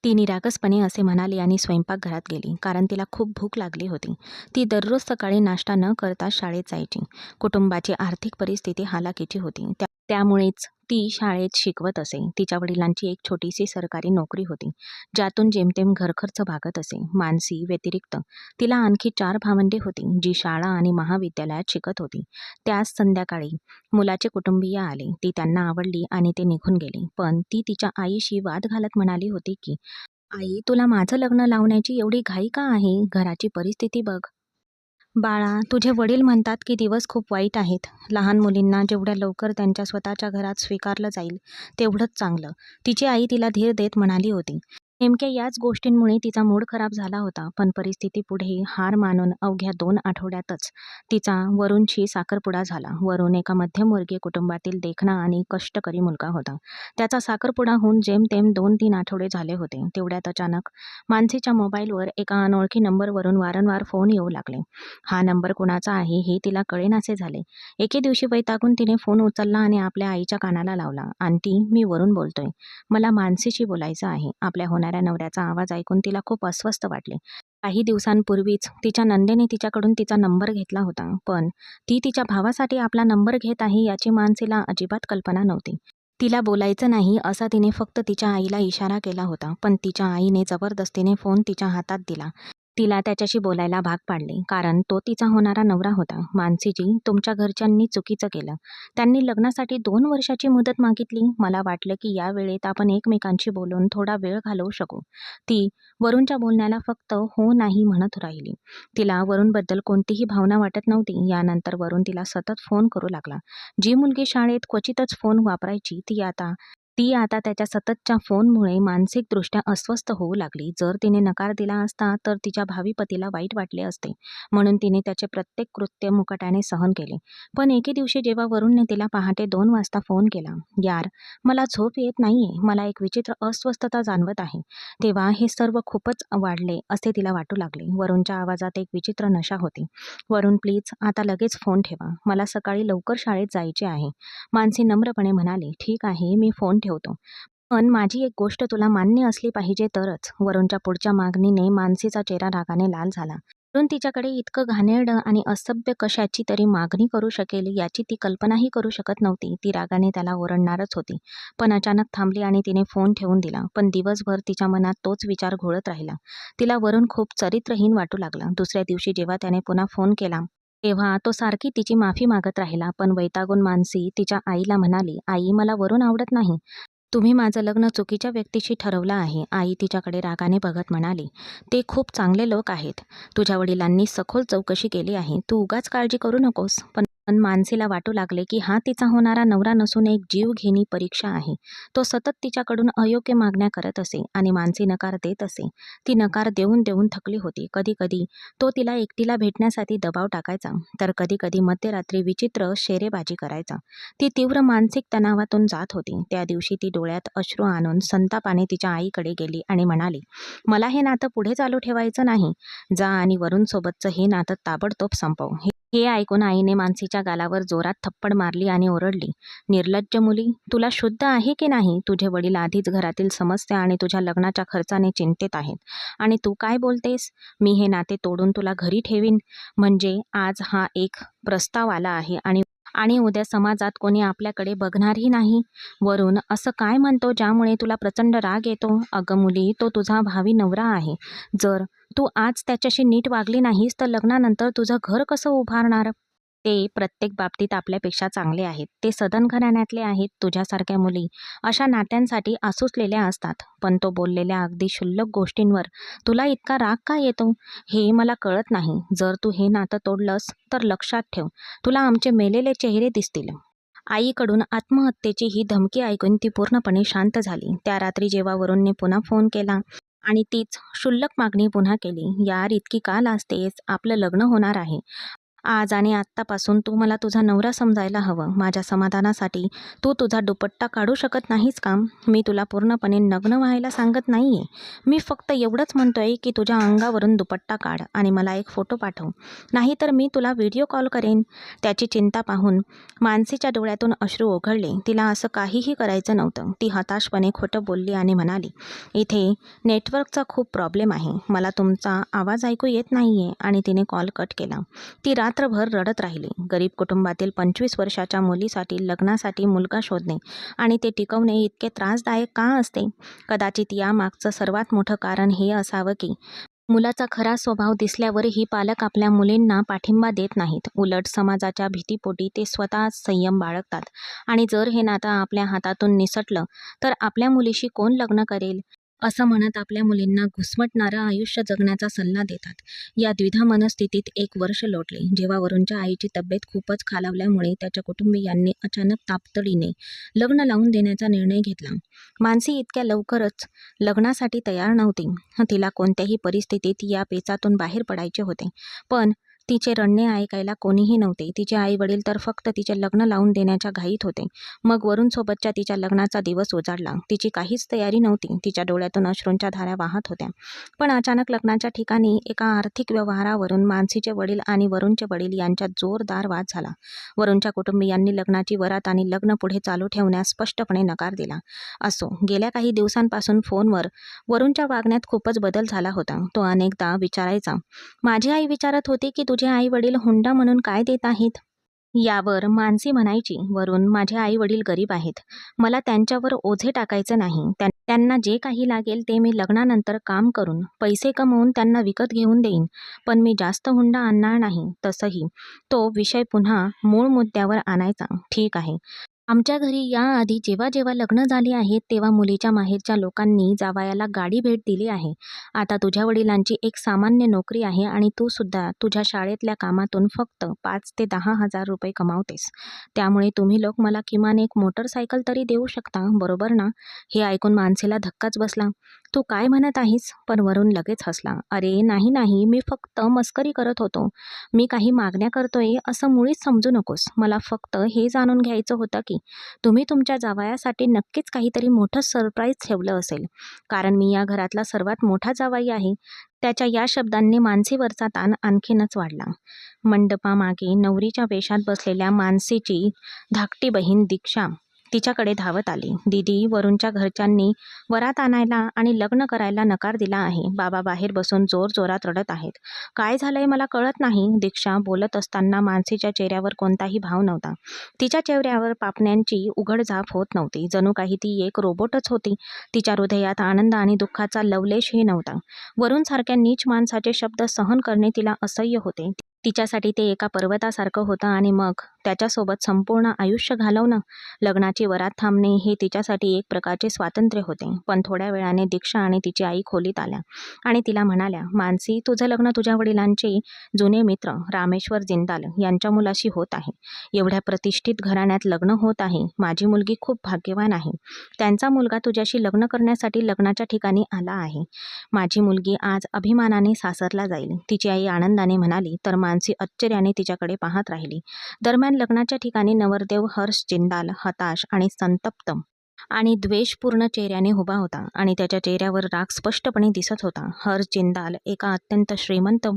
ती निरागसपणे असे म्हणाली आणि स्वयंपाकघरात गेली, कारण तिला खूप भूक लागली होती. ती दररोज सकाळी नाश्ता न करता शाळेत जायची. कुटुंबाची आर्थिक परिस्थिती हालाकीची होती. त्यामुळेच ती शाळेत शिकवत असे. तिच्या वडिलांची एक छोटीशी सरकारी नोकरी होती, ज्यातून जेमतेम घरखर्च भागत असे. मानसी व्यतिरिक्त तिला आणखी 4 भावंडे होती, जी शाळा आणि महाविद्यालयात शिकत होती. त्याच संध्याकाळी मुलाचे कुटुंबीय आले. ती त्यांना आवडली आणि ते निघून गेले. पण ती तिच्या आईशी वाद घालत म्हणाली होती की, "आई, तुला माझं लग्न लावण्याची एवढी घाई का आहे? घराची परिस्थिती बघ. बाळा, तुझे वडील म्हणतात की दिवस खूप वाईट आहेत. लहान मुलींना जेवढ्या लवकर त्यांच्या स्वतःच्या घरात स्वीकारलं जाईल, तेवढंच चांगलं." तिची आई तिला धीर देत म्हणाली होती. नेमक्या याच गोष्टींमुळे तिचा मूड खराब झाला होता. पण परिस्थिती पुढे हार मानून अवघ्या 2 आठवड्यातच तिचा वरुणशी साखरपुडा झाला. वरुण एका मध्यमवर्गीय कुटुंबातील देखणा आणि कष्टकरी मुलगा होता. त्याचा साखरपुडा होऊन जेमतेम 2-3 आठवडे झाले होते. तेवढ्यात अचानक मानसीच्या मोबाईलवर एका अनोळखी नंबरवरून वारंवार फोन येऊ लागले. हा नंबर कुणाचा आहे हे तिला कळेनासे झाले. एके दिवशी वैतागून तिने फोन उचलला आणि आपल्या आईच्या कानाला लावला. "आंटी, मी वरून बोलतोय. मला मानसीशी बोलायचं आहे." आपल्या होणाऱ्या नवऱ्याचा आवाज ऐकून तिला खूप अस्वस्थ वाटले. काही दिवसांपूर्वीच तिच्या नंदेने तिच्याकडून तिचा नंबर घेतला होता. पण ती तिच्या भावासाठी आपला नंबर घेत आहे याची मानसीला अजिबात कल्पना नव्हती. तिला बोलायचं नाही असा तिने फक्त तिच्या आईला इशारा केला होता. पण तिच्या आईने जबरदस्तीने फोन तिच्या हातात दिला. तिला त्याच्याशी बोलायला भाग पाडले, कारण तो तिचा होणारा नवरा होता. "मानसीजी, तुमच्या घरच्यांनी चुकीचं केलं. त्यांनी लग्नासाठी 2 वर्षाची मुदत मागितली. मला वाटलं की या वेळेत आपण एकमेकांशी बोलून थोडा वेळ घालवू शकू." ती वरुणच्या बोलण्याला फक्त हो नाही म्हणत राहिली. तिला वरुणबद्दल कोणतीही भावना वाटत नव्हती. यानंतर वरुण तिला सतत फोन करू लागला. जी मुलगी शाळेत क्वचितच फोन वापरायची, ती आता ती आता त्याच्या सततच्या फोनमुळे मानसिकदृष्ट्या अस्वस्थ होऊ लागली. जर तिने नकार दिला असता तर तिच्या भावी पतीला वाईट वाटले असते. म्हणून तिने त्याचे प्रत्येक कृत्य मुकाट्याने सहन केले. पण एके दिवशी जेव्हा वरुणने तिला पहाटे 2 वाजता फोन केला, "यार, मला झोप येत नाहीये. मला एक विचित्र अस्वस्थता जाणवत आहे." तेव्हा हे सर्व खूपच वाढले असे तिला वाटू लागले. वरुणच्या आवाजात एक विचित्र नशा होती. "वरुण, प्लीज आता लगेच फोन ठेवा. मला सकाळी लवकर शाळेत जायचे आहे." मानसी नम्रपणे म्हणाली, "ठीक आहे, मी फोन ठेवतो. पण माझी एक गोष्ट तुला मान्य असली पाहिजे तरच." वरुणच्या पुढच्या मागणीने मानसीचा चेहरा रागाने लाल झाला. वरुण तिच्याकडे इतकं घाणेरडं आणि असभ्य कशाची तरी मागणी करू शकेल याची ती कल्पनाही करू शकत नव्हती. ती रागाने त्याला ओरडणारच होती. पण अचानक थांबली आणि तिने फोन ठेवून दिला. पण दिवसभर तिच्या मनात तोच विचार घोळत राहिला. तिला वरुण खूप चरित्रहीन वाटू लागला. दुसऱ्या दिवशी जेव्हा त्याने पुन्हा फोन केला, तेव्हा तो सारखी तिची माफी मागत राहिला. पण वैतागून मानसी तिच्या आईला म्हणाली, "आई, मला वरुण आवडत नाही. तुम्ही माझं लग्न चुकीच्या व्यक्तीशी ठरवलं आहे." आई तिच्याकडे रागाने बघत म्हणाली, "ते खूप चांगले लोक आहेत. तुझ्या वडिलांनी सखोल चौकशी केली आहे. तू उगाच काळजी करू नकोस." पण मानसीला वाटू लागले की हा तिचा होणारा नवरा नसून एक जीवघेणी परीक्षा आहे. तो सतत तिच्याकडून अयोग्य मागण्या करत असे आणि मानसी नकार देत असे. ती नकार देऊन देऊन थकली होती. कधी-कधी तो तिला एकटीला भेटण्यासाठी दबाव टाकायचा, तर कधी-कधी मध्यरात्री विचित्र शेरेबाजी करायचा. ती तीव्र मानसिक तणावातून जात होती. त्या दिवशी ती डोळ्यात अश्रू आणून संतापाने तिच्या आईकडे गेली आणि म्हणाली, "मला हे नातं पुढे चालू ठेवायचं नाही. जा आणि वरुणसोबतचं हे नातं ताबडतोब संपव." हे ऐकून आईने मानसीच्या गालावर जोरात थप्पड मारली आणि ओरडली, "निर्लज्ज मुली, तुला शुद्ध आहे की नाही? तुझे वडील आधीच घरातील समस्या आणि तुझ्या लग्नाच्या खर्चाने चिंतेत आहेत. आणि तू काय बोलतेस? मी हे नाते तोडून तुला घरी ठेवीन? म्हणजे आज हा एक प्रस्ताव आला आहे आणि आणि उद्या समाजात कोणी आपल्याकडे बघणारही नाही. वरून असं काय म्हणतो ज्यामुळे तुला प्रचंड राग येतो? अगं मुली, तो तुझा भावी नवरा आहे. जर तू आज त्याच्याशी नीट वागली नाहीस तर लग्नानंतर तुझं घर कसं उभारणार? ते प्रत्येक बाबतीत आपल्यापेक्षा चांगले आहेत. ते सदन घराण्यातले आहेत. तुझ्यासारख्या मुली अशा नात्यांसाठी आसुसलेल्या असतात. पण तो बोललेल्या अगदी क्षुल्लक गोष्टींवर तुला इतका राग का येतो? हे मला कळत नाही. जर तू हे नातं तोडलंस तर लक्षात ठेव, तुला आमचे मेलेले चेहरे दिसतील." आईकडून आत्महत्येची ही धमकी ऐकून ती पूर्णपणे शांत झाली. त्या रात्री जेव्हा वरुणने पुन्हा फोन केला आणि तीच क्षुल्लक मागणी पुन्हा केली, "यार, इतकी का लाजतेस? आपलं लग्न होणार आहे. आज आणि आत्तापासून तू मला तुझा नवरा समजायला हवं. माझ्या समाधानासाठी तू तुझा दुपट्टा काढू शकत नाहीस का? मी तुला पूर्णपणे नग्न व्हायला सांगत नाहीये. मी फक्त एवढंच म्हणतोय की तुझ्या अंगावरून दुपट्टा काढ आणि मला एक फोटो पाठव. नाहीतर मी तुला व्हिडिओ कॉल करेन." त्याची चिंता पाहून मानसीच्या डोळ्यातून अश्रू ओघळले. तिला असं काहीही करायचं नव्हतं. ती हताशपणे खोटं बोलली आणि म्हणाली, "इथे नेटवर्कचा खूप प्रॉब्लेम आहे. मला तुमचा आवाज ऐकू येत नाहीये." आणि तिने कॉल कट केला. ती रात्रभर रडत राहिली. गरीब कुटुंबातील 25 वर्षाच्या मुलीसाठी लग्नासाठी मुलगा शोधणे आणि ते टिकवणे इतके त्रासदायक का असते? कदाचित यामागचं सर्वात मोठं कारण हे असावं की मुलाचा खरा स्वभाव दिसल्यावरही पालक आपल्या मुलींना पाठिंबा देत नाहीत. उलट समाजाच्या भीतीपोटी ते स्वतःच संयम बाळगतात आणि जर हे नातं आपल्या हातातून निसटलं तर आपल्या मुलीशी कोण लग्न करेल? असं म्हणत आपल्या मुलींना घुसमटणारं आयुष्य जगण्याचा सल्ला देतात. या द्विधा मनस्थितीत 1 वर्ष लोटले. जेव्हा वरुणच्या आईची तब्येत खूपच खालावल्यामुळे त्याच्या कुटुंबियांनी अचानक तातडीने लग्न लावून देण्याचा निर्णय घेतला. मानसी इतक्या लवकरच लग्नासाठी तयार नव्हती. तिला कोणत्याही परिस्थितीत या पेचातून बाहेर पडायचे होते. पण तिचे रडणे ऐकायला कोणीही नव्हते. तिचे आई-वडील तर फक्त तिचे लग्न लावून देण्याच्या घाईत होते. मग वरुणसोबतच्या तिच्या लग्नाचा दिवस उजाडला. तिची काहीच तयारी नव्हती. तिच्या डोळ्यातून अश्रूंच्या धारा वाहत होत्या. पण अचानक लग्नाच्या ठिकाणी एका आर्थिक व्यवहारावरून मानसीचे वडील आणि वरुणचे वडील यांच्यात जोरदार वाद झाला. वरुणच्या कुटुंबियांनी लग्नाची वरात आणि लग्न पुढे चालू ठेवण्यास स्पष्टपणे नकार दिला. असो, गेल्या काही दिवसांपासून फोनवर वरुणच्या वागण्यात खूपच बदल झाला होता. तो अनेकदा विचारायचा, "माझी आई विचारत होती की तुझे आई-वडील हुंडा म्हणून काय देत आहेत?" यावर मानसी म्हणायची, "वरुण, माझे आई-वडील गरीब आहेत. मला त्यांच्यावर ओझे टाकायचे नाही. त्यांना जे काही लागेल ते मी लग्नानंतर काम करून, पैसे कमवून त्यांना विकत घेऊन देईन. पण मी जास्त हुंडा आणणार नाही." तसंही तो विषय पुन्हा मूळ मुद्द्यावर आणायचा. "ठीक आहे. आमच्या घरी याआधी जेव्हा जेव्हा लग्न झाले आहेत तेव्हा मुलीच्या माहेरच्या लोकांनी जावयाला गाडी भेट दिली आहे. आता तुझ्या वडिलांची एक सामान्य नोकरी आहे आणि तू सुद्धा तुझ्या शाळेतल्या कामातून फक्त 5,000 ते 10,000 रुपये कमावतेस. त्यामुळे तुम्ही लोक मला किमान एक मोटरसायकल तरी देऊ शकता, बरोबर ना? हे ऐकून मानसीला धक्काच बसला. तू काय म्हणत आहेस? पण वरून लगेच हसला. अरे नाही नाही, मी फक्त मस्करी करत होतो. मी काही मागण्या करतोय असं मुळीच समजू नकोस. मला फक्त हे जाणून घ्यायचं होतं की तुम्ही तुमच्या जावयासाठी नक्कीच काहीतरी मोठं सरप्राईज ठेवलं असेल, कारण मी या घरातला सर्वात मोठा जावई आहे. त्याच्या या शब्दांनी मानसीवरचा ताण आणखीनच वाढला. मंडपामागे नवरीच्या वेशात बसलेल्या मानसीची धाकटी बहीण दीक्षा तिच्याकडे धावत आली. दीदी, वरूनच्या घरच्यांनी वरात आणायला आणि लग्न करायला नकार दिला आहे. बाबा बाहेर बसून जोरजोरात रडत आहेत. काय झालंय मला कळत नाही. दीक्षा बोलत असताना मानसीच्या चेहऱ्यावर कोणताही भाव नव्हता. तिच्या चेहऱ्यावर पापण्यांची उघडझाप होत नव्हती. जणू काही ती एक रोबोटच होती. तिच्या हृदयात आनंद आणि दुःखाचा लवलेशही नव्हता. वरून सारख्या नीच माणसाचे शब्द सहन करणे तिला असह्य होते. तिच्यासाठी ते एका पर्वतासारखं होतं आणि मग त्याच्यासोबत संपूर्ण आयुष्य घालवणं, लग्नाची वरात थांबणे हे तिच्यासाठी एक प्रकारचे स्वातंत्र्य होते. पण थोड्या वेळाने दीक्षा आणि तिची आई खोलीत आल्या आणि तिला म्हणाल्या, मानसी, तुझं लग्न तुझ्या वडिलांचे जुने मित्र रामेश्वर जिंदाल यांच्या मुलाशी होत आहे. एवढ्या प्रतिष्ठित घराण्यात लग्न होत आहे. माझी मुलगी खूप भाग्यवान आहे. त्यांचा मुलगा तुझ्याशी लग्न करण्यासाठी लग्नाच्या ठिकाणी आला आहे. माझी मुलगी आज अभिमानाने सासरला जाईल, तिची आई आनंदाने म्हणाली. तर मानसी आश्चर्याने तिच्याकडे पाहत राहिली. दरम्यान लग्नाच्या ठिकाणी नवरदेव हर्ष जिंदाल हताश आणि संतप्त आणि द्वेषपूर्ण चेहऱ्याने उभा होता आणि त्याच्या चेहऱ्यावर राग स्पष्टपणे दिसत होता. हर्ष जिंदाल एका अत्यंत श्रीमंत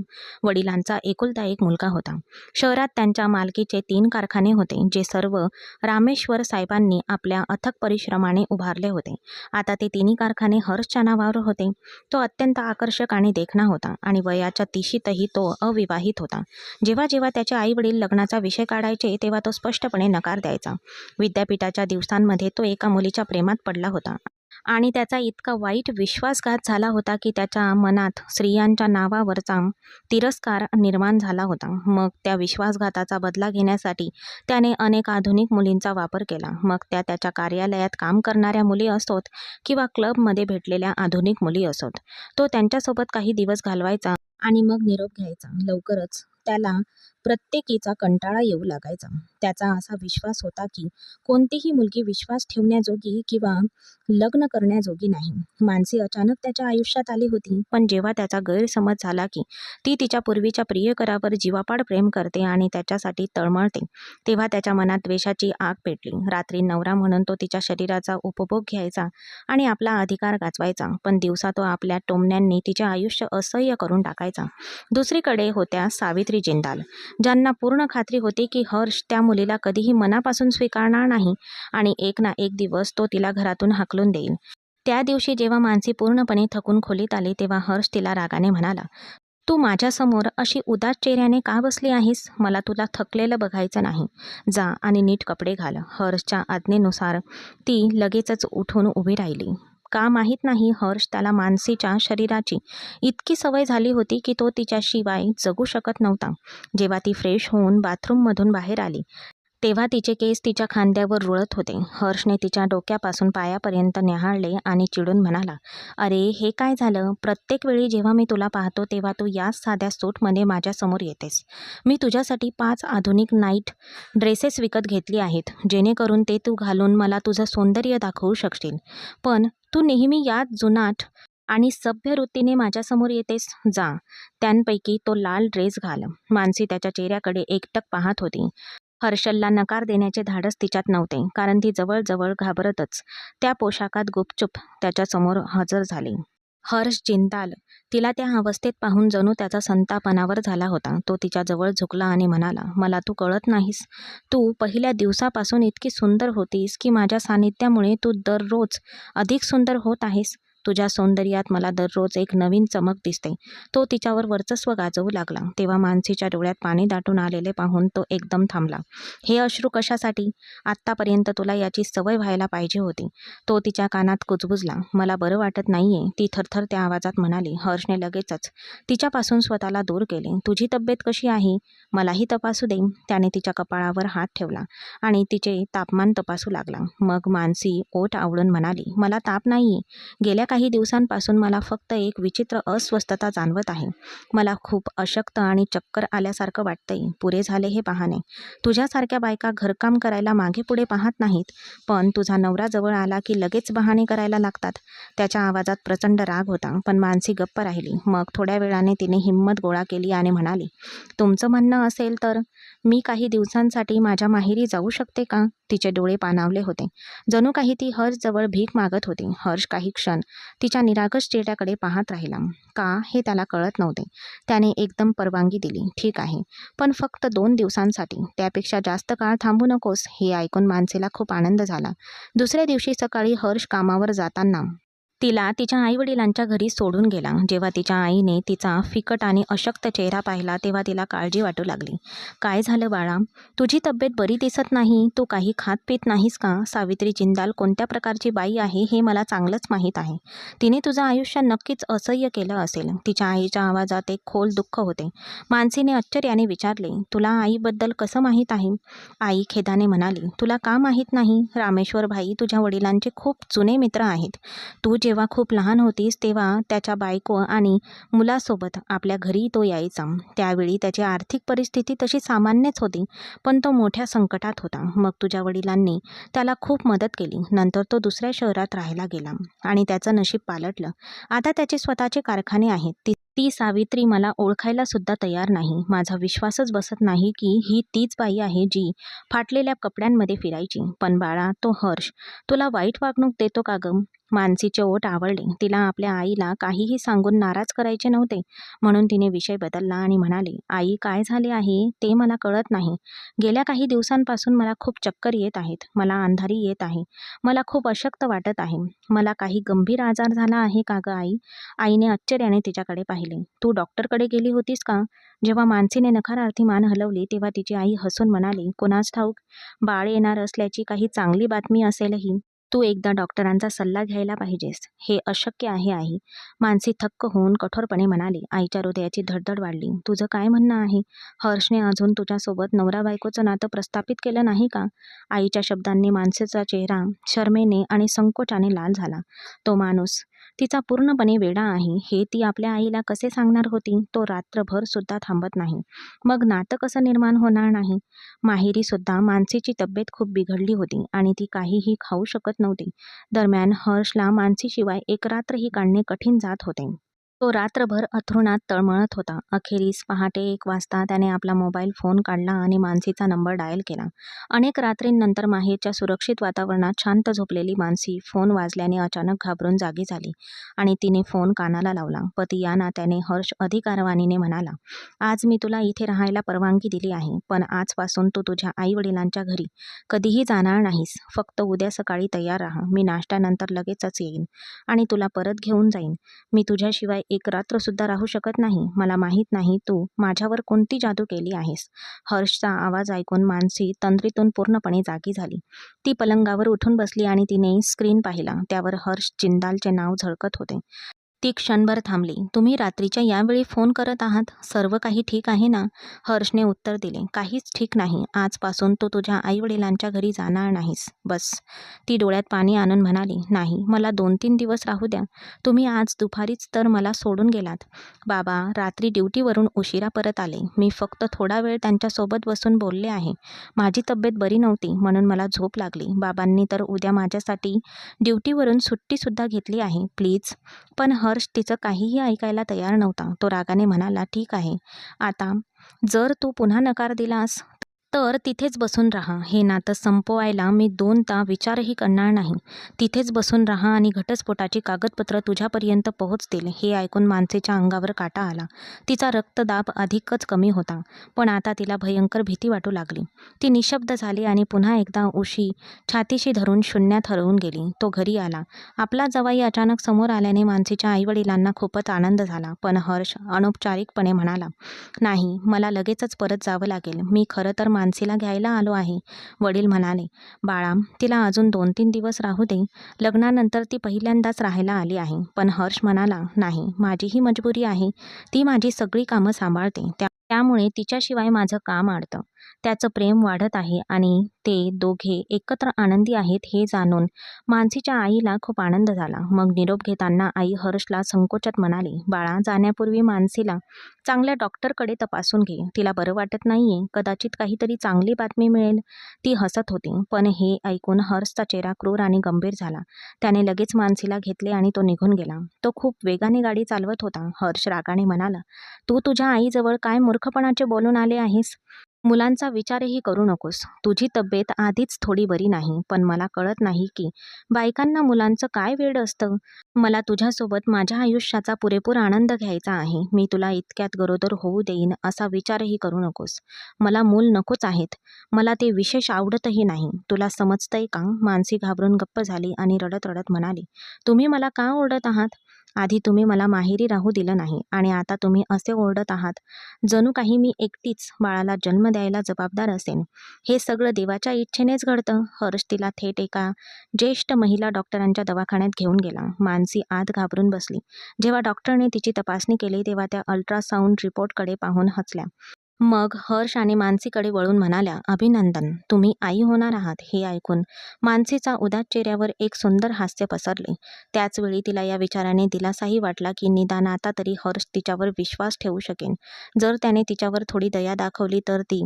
वडिलांचा एकुलता एक मुलगा होता. शहरात त्यांच्या मालकीचे 3 कारखाने होते, जे सर्व रामेश्वर साहेबांनी आपल्या अथक परिश्रमाने उभारले होते. आता ते 3 कारखाने हर्षच्या नावावर होते. तो अत्यंत आकर्षक आणि देखणा होता आणि वयाच्या 30शीतही तो अविवाहित होता. जेव्हा जेव्हा त्याचे आई वडील लग्नाचा विषय काढायचे तेव्हा तो स्पष्टपणे नकार द्यायचा. विद्यापीठाच्या दिवसांमध्ये तो एका मुलीच्या प्रेमात पडला होता आणि त्याचा इतका वाईट विश्वासघात झाला होता की त्याच्या मनात स्त्रियांच्या नावावरचा तिरस्कार निर्माण झाला होता. मग त्या विश्वासघाताचा बदला घेण्यासाठी त्याने अनेक आधुनिक मुलींचा वापर केला. मग त्या त्याच्या कार्यालयात काम करणाऱ्या मुली असोत किंवा क्लबमध्ये भेटलेल्या आधुनिक मुली असोत. तो त्यांच्यासोबत काही दिवस घालवायचा आणि मग निरोप घ्यायचा. लवकरच त्याला प्रत्येकीचा कंटाळा येऊ लागायचा. त्याचा असा विश्वास होता की कोणतीही मुलगी विश्वास ठेवण्याजोगी किंवा लग्न करण्याजोगी नाही. मानसी अचानक त्याच्या आयुष्यात आली होती, पण जेव्हा त्याचा गैरसमज झाला की ती तिच्या पूर्वीच्या प्रियकरावर जीवापाड प्रेम करते आणि त्याच्यासाठी तळमळते, तेव्हा त्याच्या मनात द्वेषाची आग पेटली. रात्री नवरा म्हणून तो तिच्या शरीराचा उपभोग घ्यायचा आणि आपला अधिकार गाजवायचा, पण दिवसा तो आपल्या टोमण्यांनी तिचे आयुष्य असह्य करून टाकायचा. दुसरीकडे होत्या सावित्री जिंदाल, ज्यांना पूर्ण खात्री होती की हर्ष त्या मुलीला कधीही मनापासून स्वीकारणार नाही आणि एक ना एक दिवस तो तिला घरातून हाकलून देईल. त्या दिवशी जेव्हा मानसी पूर्णपणे थकून खोलीत आली तेव्हा हर्ष तिला रागाने म्हणाला, तू माझ्यासमोर अशी उदास चेहऱ्याने का बसली आहेस? मला तुला थकलेलं बघायचं नाही. जा आणि नीट कपडे घाल. हर्षच्या आज्ञेनुसार ती लगेचच उठून उभी राहिली. का माहीत नाही, हर्ष त्याला मानसीच्या शरीराची इतकी सवय झाली होती की तो तिच्याशिवाय जगू शकत नव्हता. जेव्हा ती फ्रेश होऊन बाथरूममधून बाहेर आली तेव्हा तिचे केस तिच्या खांद्यावर रुळत होते. हर्षने तिच्या डोक्यापासून पायापर्यंत न्याहाळले आणि चिडून म्हणाला, अरे हे काय झालं? प्रत्येक वेळी जेव्हा मी तुला पाहतो तेव्हा तू याच साध्या सूटमध्ये माझ्यासमोर येतेस. मी तुझ्यासाठी 5 आधुनिक नाईट ड्रेसेस विकत घेतली आहेत, जेणेकरून ते तू घालून मला तुझं सौंदर्य दाखवू शकशील. पण तू नेहमी याच जुनाट आणि सभ्य वृत्तीने माझ्यासमोर येतेस. जा, त्यांपैकी तो लाल ड्रेस घाल. मानसी त्याच्या चेहऱ्याकडे एकटक पाहत होती. हर्षलला नकार देण्याचे धाडस तिच्यात नव्हते, कारण ती जवळजवळ घाबरतच त्या पोशाखात गुपचूप त्याच्यासमोर हजर झाली. हर्ष जिंदाल तिला त्या अवस्थेत पाहून जणू त्याचा संताप अनावर झाला होता. तो तिच्याजवळ झुकला आणि म्हणाला, मला तू कळत नाहीस. तू पहिल्या दिवसापासून इतकी सुंदर होतीस की माझ्या सानिध्यामुळे तू दररोज अधिक सुंदर होत आहेस. तुझ्या सौंदर्यात मला दररोज एक नवीन चमक दिसते. तो तिच्यावर वर्चस्व गाजवू लागला. तेव्हा मानसीच्या डोळ्यात पाणी दाटून आलेले पाहून तो एकदम थांबला. हे अश्रू कशासाठी? आत्तापर्यंत तुला याची सवय व्हायला पाहिजे होती. तो तिच्या कानात कुजबुजला. मला बरं वाटत नाहीये, ती थरथरत्या आवाजात म्हणाली. हर्षने लगेचच तिच्यापासून स्वतःला दूर केले. तुझी तब्येत कशी आहे? मलाही तपासू दे. त्याने तिच्या कपाळावर हात ठेवला आणि तिचे तापमान तपासू लागला. मग मानसी ओठ आवळून म्हणाली, मला ताप नाहीये. गेल्या काही दिवसांपासून मला फक्त एक विचित्र अस्वस्थता जाणवत आहे. मला खूप अशक्त आणि चक्कर आल्यासारखं वाटतंय. पुरे झाले हे बहाणे. तुझ्यासारख्या बायका घरकाम करायला मागे पुढे पाहत नाहीत, पण तुझा नवरा जवळ आला की लगेच बहाणे करायला लागतात. त्याच्या आवाजात प्रचंड राग होता, पण मानसी गप्प राहिली. मग थोड्या वेळाने तिने हिंमत गोळा केली आणि म्हणाली, तुमचं म्हणणं असेल तर मी काही दिवसांसाठी माझ्या माहेरी जाऊ शकते का? तिचे डोळे पाणावले होते. जणू काही ती हर्षजवळ भीक मागत होती. हर्ष काही क्षण तिच्या निरागस चेहऱ्याकडे पाहत राहिला. का हे त्याला कळत नव्हते. त्याने एकदम परवानगी दिली. ठीक आहे, पण फक्त 2 दिवसांसाठी. त्यापेक्षा जास्त काळ थांबू नकोस. हे ऐकून मानसीला खूप आनंद झाला. दुसऱ्या दिवशी सकाळी हर्ष कामावर जाताना तिला तिच्या आईवडिलांच्या घरी सोडून गेला. जेव्हा तिच्या आईने तिचा फिकट आणि अशक्त चेहरा पाहिला तेव्हा तिला काळजी वाटू लागली. काय झालं बाळा? तुझी तब्येत बरी दिसत नाही. तू काही खात पीत नाहीस का? सावित्री जिंदाल कोणत्या प्रकारची बाई आहे हे मला चांगलंच माहीत आहे. तिने तुझं आयुष्य नक्कीच असह्य केलं असेल. तिच्या आईच्या आवाजात एक खोल दुःख होते. मानसीने आश्चर्याने विचारले, तुला आईबद्दल कसं माहीत आहे? आई खेदाने म्हणाली, तुला का माहीत नाही? रामेश्वर भाई तुझ्या वडिलांचे खूप जुने मित्र आहेत. तू जेव्हा खूप लहान होतीस तेव्हा त्याच्या बायको आणि मुलासोबत आपल्या घरी तो यायचा. त्यावेळी त्याची आर्थिक परिस्थिती तशी सामान्यच होती, पण तो मोठ्या संकटात होता. मग तुझ्या वडिलांनी त्याला खूप मदत केली. नंतर तो दुसऱ्या शहरात राहायला गेला आणि त्याचं नशीब पालटलं. आता त्याचे स्वतःचे कारखाने आहेत. ती सावित्री मला ओळखायला सुद्धा तयार नाही. माझा विश्वासच बसत नाही की ही तीच बाई आहे जी फाटलेल्या कपड्यांमध्ये फिरायची. पण बाळा, तो हर्ष तुला वाईट वागणूक देतो का गं? मानसीचे ओठ आवळले. तिला आपल्या आईला काहीही सांगून नाराज करायचे नव्हते, म्हणून तिने विषय बदलला आणि म्हणाली, आई, काय झाले आहे ते मला कळत नाही. गेल्या काही दिवसांपासून मला खूप चक्कर येत आहेत. मला अंधारी येत आहे. मला खूप अशक्त वाटत आहे. मला काही गंभीर आजार झाला आहे का गं आई? आईने आश्चर्याने तिच्याकडे पाहिले. तू डॉक्टरकडे गेली होतीस का? जेव्हा मानसीने नकारार्थी मान हलवली तेव्हा तिची आई हसून म्हणाली, कोणास ठाऊक, बाळ येणार असल्याची काही चांगली बातमी असेल ही. तू एकदा डॉक्टरांचा सल्ला घ्यायला पाहिजेस. हे अशक्य आहे आई. मानसी थक्क होऊन कठोरपणे म्हणाली. आईच्या हृदयाची धडधड वाढली. तुझं काय म्हणणं आहे? हर्षने अजून तुझ्यासोबत नवरा बायकोचं नातं प्रस्थापित केलं नाही का? आईच्या शब्दांनी मानसीचा चेहरा शरमेने आणि संकोचाने लाल झाला. तो माणूस तिचा पूर्णपणे वेडा आहे हे ती आपल्या आईला कसे सांगणार होती? तो रात्रभर सुद्धा थांबत नाही. मग नातं कसं निर्माण होणार नाही? माहेरी सुद्धा मानसीची तब्येत खूप बिघडली होती आणि ती काहीही खाऊ शकत नव्हती. दरम्यान हर्षला मानसीशिवाय एक रात्रही काढणे कठीण जात होते. तो रात्रभर अथरुणात तळमळत होता. अखेरीस पहाटे 1 वाजता त्याने आपला मोबाईल फोन काढला आणि मानसीचा नंबर डायल केला. अनेक रात्रींनंतर माहेरच्या सुरक्षित वातावरणात शांत झोपलेली मानसी फोन वाजल्याने अचानक घाबरून जागी झाली आणि तिने फोन कानाला लावला. पती या नात्याने हर्ष अधिक अरवानीने म्हणाला, आज मी तुला इथे राहायला परवानगी दिली आहे, पण आजपासून तू तुझ्या आईवडिलांच्या घरी कधीही जाणार नाहीस. फक्त उद्या सकाळी तयार राहा. मी नाश्त्यानंतर लगेचच येईन आणि तुला परत घेऊन जाईन. मी तुझ्याशिवाय एक रात्र सुद्धा राहू शकत नाही. मला माहीत नाही तू माझ्यावर कोणती जादू केली आहेस. हर्षचा आवाज ऐकून मानसी तंद्रीतून पूर्णपणे जागी झाली. ती पलंगावर उठून बसली आणि तिने स्क्रीन पाहिला. त्यावर हर्ष जिंदालचे नाव झळकत होते. ती क्षणभर थांबली. तुम्ही रात्रीच्या यावेळी फोन करत आहात. सर्व काही ठीक आहे ना? हर्षने उत्तर दिले, काहीच ठीक नाही. आजपासून तू तुझ्या आईवडिलांच्या घरी जाणार नाहीस. बस. ती डोळ्यात पाणी आणून म्हणाली, नाही, मला 2-3 दिवस राहू द्या. तुम्ही आज दुपारीच तर मला सोडून गेलात. बाबा रात्री ड्युटीवरून उशिरा परत आले. मी फक्त थोडा वेळ त्यांच्यासोबत बसून बोलले आहे. माझी तब्येत बरी नव्हती म्हणून मला झोप लागली. बाबांनी तर उद्या माझ्यासाठी ड्युटीवरून सुट्टीसुद्धा घेतली आहे. प्लीज. पण हर्ष तिचं काहीही ऐकायला तयार नव्हता. तो रागाने म्हणाला, ठीक आहे. आता जर तू पुन्हा नकार दिलास तर तिथेच बसून राहा. हे नातं संपवायला मी दोनदा विचारही करणार नाही. तिथेच बसून राहा आणि घटस्फोटाची कागदपत्रं तुझ्यापर्यंत पोहोचतील. हे ऐकून मानसीच्या अंगावर काटा आला. तिचा रक्तदाब अधिकच कमी होता, पण आता तिला भयंकर भीती वाटू लागली. ती निशब्द झाली आणि पुन्हा एकदा उशी छातीशी धरून शून्यात हरवून गेली. तो घरी आला. आपला जावई अचानक समोर आल्याने मानसीच्या आईवडिलांना खूपच आनंद झाला, पण हर्ष अनौपचारिकपणे म्हणाला, "नाही, मला लगेचच परत जावं लागेल. मी खरं तर मानसीला घ्यायला आलो आहे." वडील म्हणाले, "बाळा, तिला अजून 2-3 दिवस राहू दे. लग्नानंतर ती पहिल्यांदाच राहायला आली आहे." पण हर्ष म्हणाला, "नाही, माझीही मजबुरी आहे. ती माझी सगळी कामं सांभाळते. त्यामुळे तिच्याशिवाय माझं काम अडतं." त्याचं प्रेम वाढत आहे आणि ते दोघे एकत्र आनंदी आहेत हे जाणून मानसीच्या आईला खूप आनंद झाला. मग निरोप घेताना आई हर्षला संकोचात म्हणाली, "बाळा, जाण्यापूर्वी मानसीला चांगल्या डॉक्टरकडे तपासून घे. तिला बरं वाटत नाहीये. कदाचित काहीतरी चांगली बातमी मिळेल." ती हसत होती, पण हे ऐकून हर्षचा चेहरा क्रूर आणि गंभीर झाला. त्याने लगेच मानसीला घेतले आणि तो निघून गेला. तो खूप वेगाने गाडी चालवत होता. हर्ष रागाने म्हणाला, "तू तुझ्या आईजवळ काय मूर्खपणाचे बोलून आले आहेस? मुलांचा विचारही करू नकोस. तुझी तब्येत आधीच थोडी बरी नाही, पण मला कळत नाही की बायकांना मुलांचं काय वेड असतं. मला तुझ्यासोबत माझ्या आयुष्याचा पुरेपूर आनंद घ्यायचा आहे. मी तुला इतक्यात गरोदर होऊ देईन असा विचारही करू नकोस. मला मूल नकोच आहेत. मला ते विशेष आवडतही नाही. तुला समजतंय का?" मानसी घाबरून गप्प झाली आणि रडत रडत म्हणाली, "तुम्ही मला का ओरडत आहात? आधी तुम्ही मला माहेरी राहू दिलं नाही आणि आता तुम्ही असे ओरडत आहात जणू काही मी एकटीच बाळाला जन्म द्यायला जबाबदार असेन. हे सगळं देवाच्या इच्छेनेच घडतं." हर्ष तिला थेट एका ज्येष्ठ महिला डॉक्टरांच्या दवाखान्यात घेऊन गेला. मानसी आत घाबरून बसली. जेव्हा डॉक्टरने तिची तपासणी केली तेव्हा त्या अल्ट्रासाऊंड रिपोर्टकडे पाहून हसल्या. मग हर्ष आणि मानसीकडे वळून म्हणाल्या, "अभिनंदन, तुम्ही आई होणार आहात." हे ऐकून मानसीचा उदास चेहऱ्यावर एक सुंदर हास्य पसरले. त्याचवेळी तिला या विचाराने दिलासाही वाटला की निदान आता तरी हर्ष तिच्यावर विश्वास ठेवू शकेन. जर त्याने तिच्यावर थोडी दया दाखवली तर ती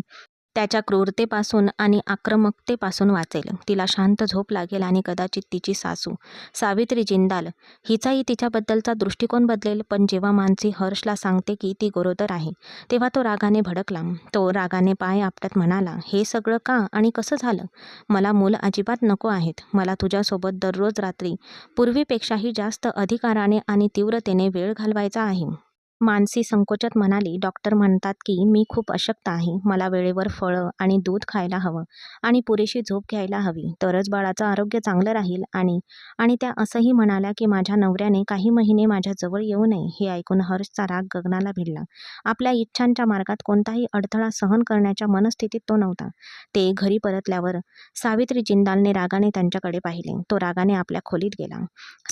त्याच्या क्रूरतेपासून आणि आक्रमकतेपासून वाचेल. तिला शांत झोप लागेल आणि कदाचित तिची सासू सावित्री जिंदाल हिचाही तिच्याबद्दलचा दृष्टिकोन बदलेल. पण जेव्हा मानसी हर्षला सांगते की ती गरोदर आहे, तेव्हा तो रागाने भडकला. तो रागाने पाय आपटत म्हणाला, "हे सगळं का आणि कसं झालं? मला मूल अजिबात नको आहेत. मला तुझ्यासोबत दररोज रात्री पूर्वीपेक्षाही जास्त अधिकाराने आणि तीव्रतेने वेळ घालवायचा आहे." मानसी संकोचात म्हणाली, "डॉक्टर म्हणतात की मी खूप अशक्त आहे. मला वेळेवर फळं आणि दूध खायला हवं आणि पुरेशी झोप घ्यायला हवी. तरच बाळाचं आरोग्य चांगलं राहील." आणि आणि त्या असंही म्हणाल्या की माझ्या नवऱ्याने काही महिने माझ्याजवळ येऊ नये. हे ऐकून हर्षचा राग गगनाला भिडला. आपल्या इच्छांच्या मार्गात कोणताही अडथळा सहन करण्याच्या मनस्थितीत तो नव्हता. ते घरी परतल्यावर सावित्री जिंदालने रागाने त्यांच्याकडे पाहिले. तो रागाने आपल्या खोलीत गेला.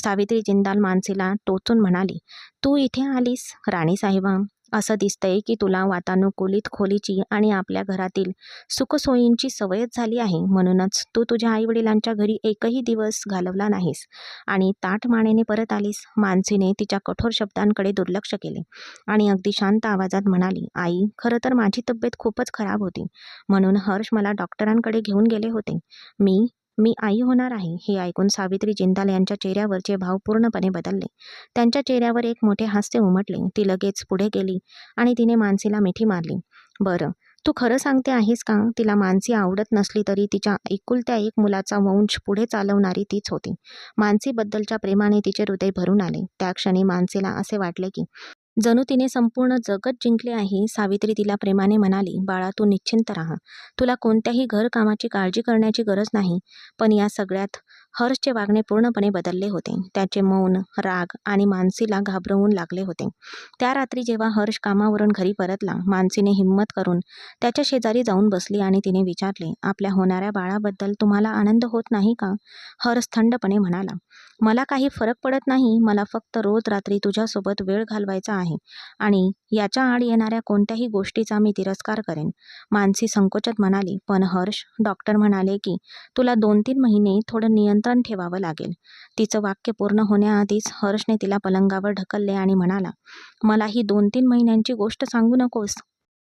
सावित्री जिंदाल मानसीला टोचून म्हणाली, "तू इथे आलीस राणीसाहेबा. असं दिसतंय की तुला वातानुकूलित खोलीची आणि आपल्या घरातील सुखसोयींची सवयच झाली आहे. म्हणूनच तू तुझ्या आईवडिलांच्या घरी एकही दिवस घालवला नाहीस आणि ताठ मानेने परत आलीस." मानसीने तिच्या कठोर शब्दांकडे दुर्लक्ष केले आणि अगदी शांत आवाजात म्हणाली, "आई, खरं तर माझी तब्येत खूपच खराब होती. म्हणून हर्ष मला डॉक्टरांकडे घेऊन गेले होते. मी मी आई होणार आहे." हे ऐकून सावित्री जिंदाल यांच्या चेहऱ्यावरचे भाव पूर्णपणे बदलले. त्यांच्या चेहऱ्यावर एक मोठे हास्य उमटले. ती लगेच पुढे गेली आणि तिने मानसीला मिठी मारली. "बरं, तू खरं सांगते आहेस का?" तिला मानसी आवडत नसली तरी तिच्या एकुलत्या एक मुलाचा वंश पुढे चालवणारी तीच होती. मानसीबद्दलच्या प्रेमाने तिचे हृदय भरून आले. त्या क्षणी मानसीला असे वाटले की जणू तिने संपूर्ण जगत जिंकले आहे. सावित्री तिला प्रेमाने म्हणाली, "बाळा, तू निश्चिंत राहा. तुला कोणत्याही घरकामाची काळजी करण्याची गरज नाही." पण या सगळ्यात हर्षचे वागणे पूर्णपणे बदलले होते. त्याचे मौन, राग आणि मानसीला घाबरवून लागले होते. त्या रात्री जेव्हा हर्ष कामावरून घरी परतला, मानसीने हिंमत करून त्याच्या शेजारी जाऊन बसली आणि तिने विचारले, "आपल्या होणाऱ्या बाळाबद्दल तुम्हाला आनंद होत नाही का?" हर्ष थंडपणे म्हणाला, "मला काही फरक पडत नाही. मला फक्त रोज रात्री तुझ्यासोबत वेळ घालवायचा आहे आणि याच्या आड येणाऱ्या कोणत्याही गोष्टीचा मी तिरस्कार करेन." मानसी संकोचात म्हणाली, "पण हर्ष, डॉक्टर म्हणाले की तुला 2-3 महिने थोडं नियंत्रण ठेवावं लागेल." तिचं वाक्य पूर्ण होण्याआधीच हर्षने तिला पलंगावर ढकलले आणि म्हणाला, "मला ही 2-3 महिन्यांची गोष्ट सांगू नकोस.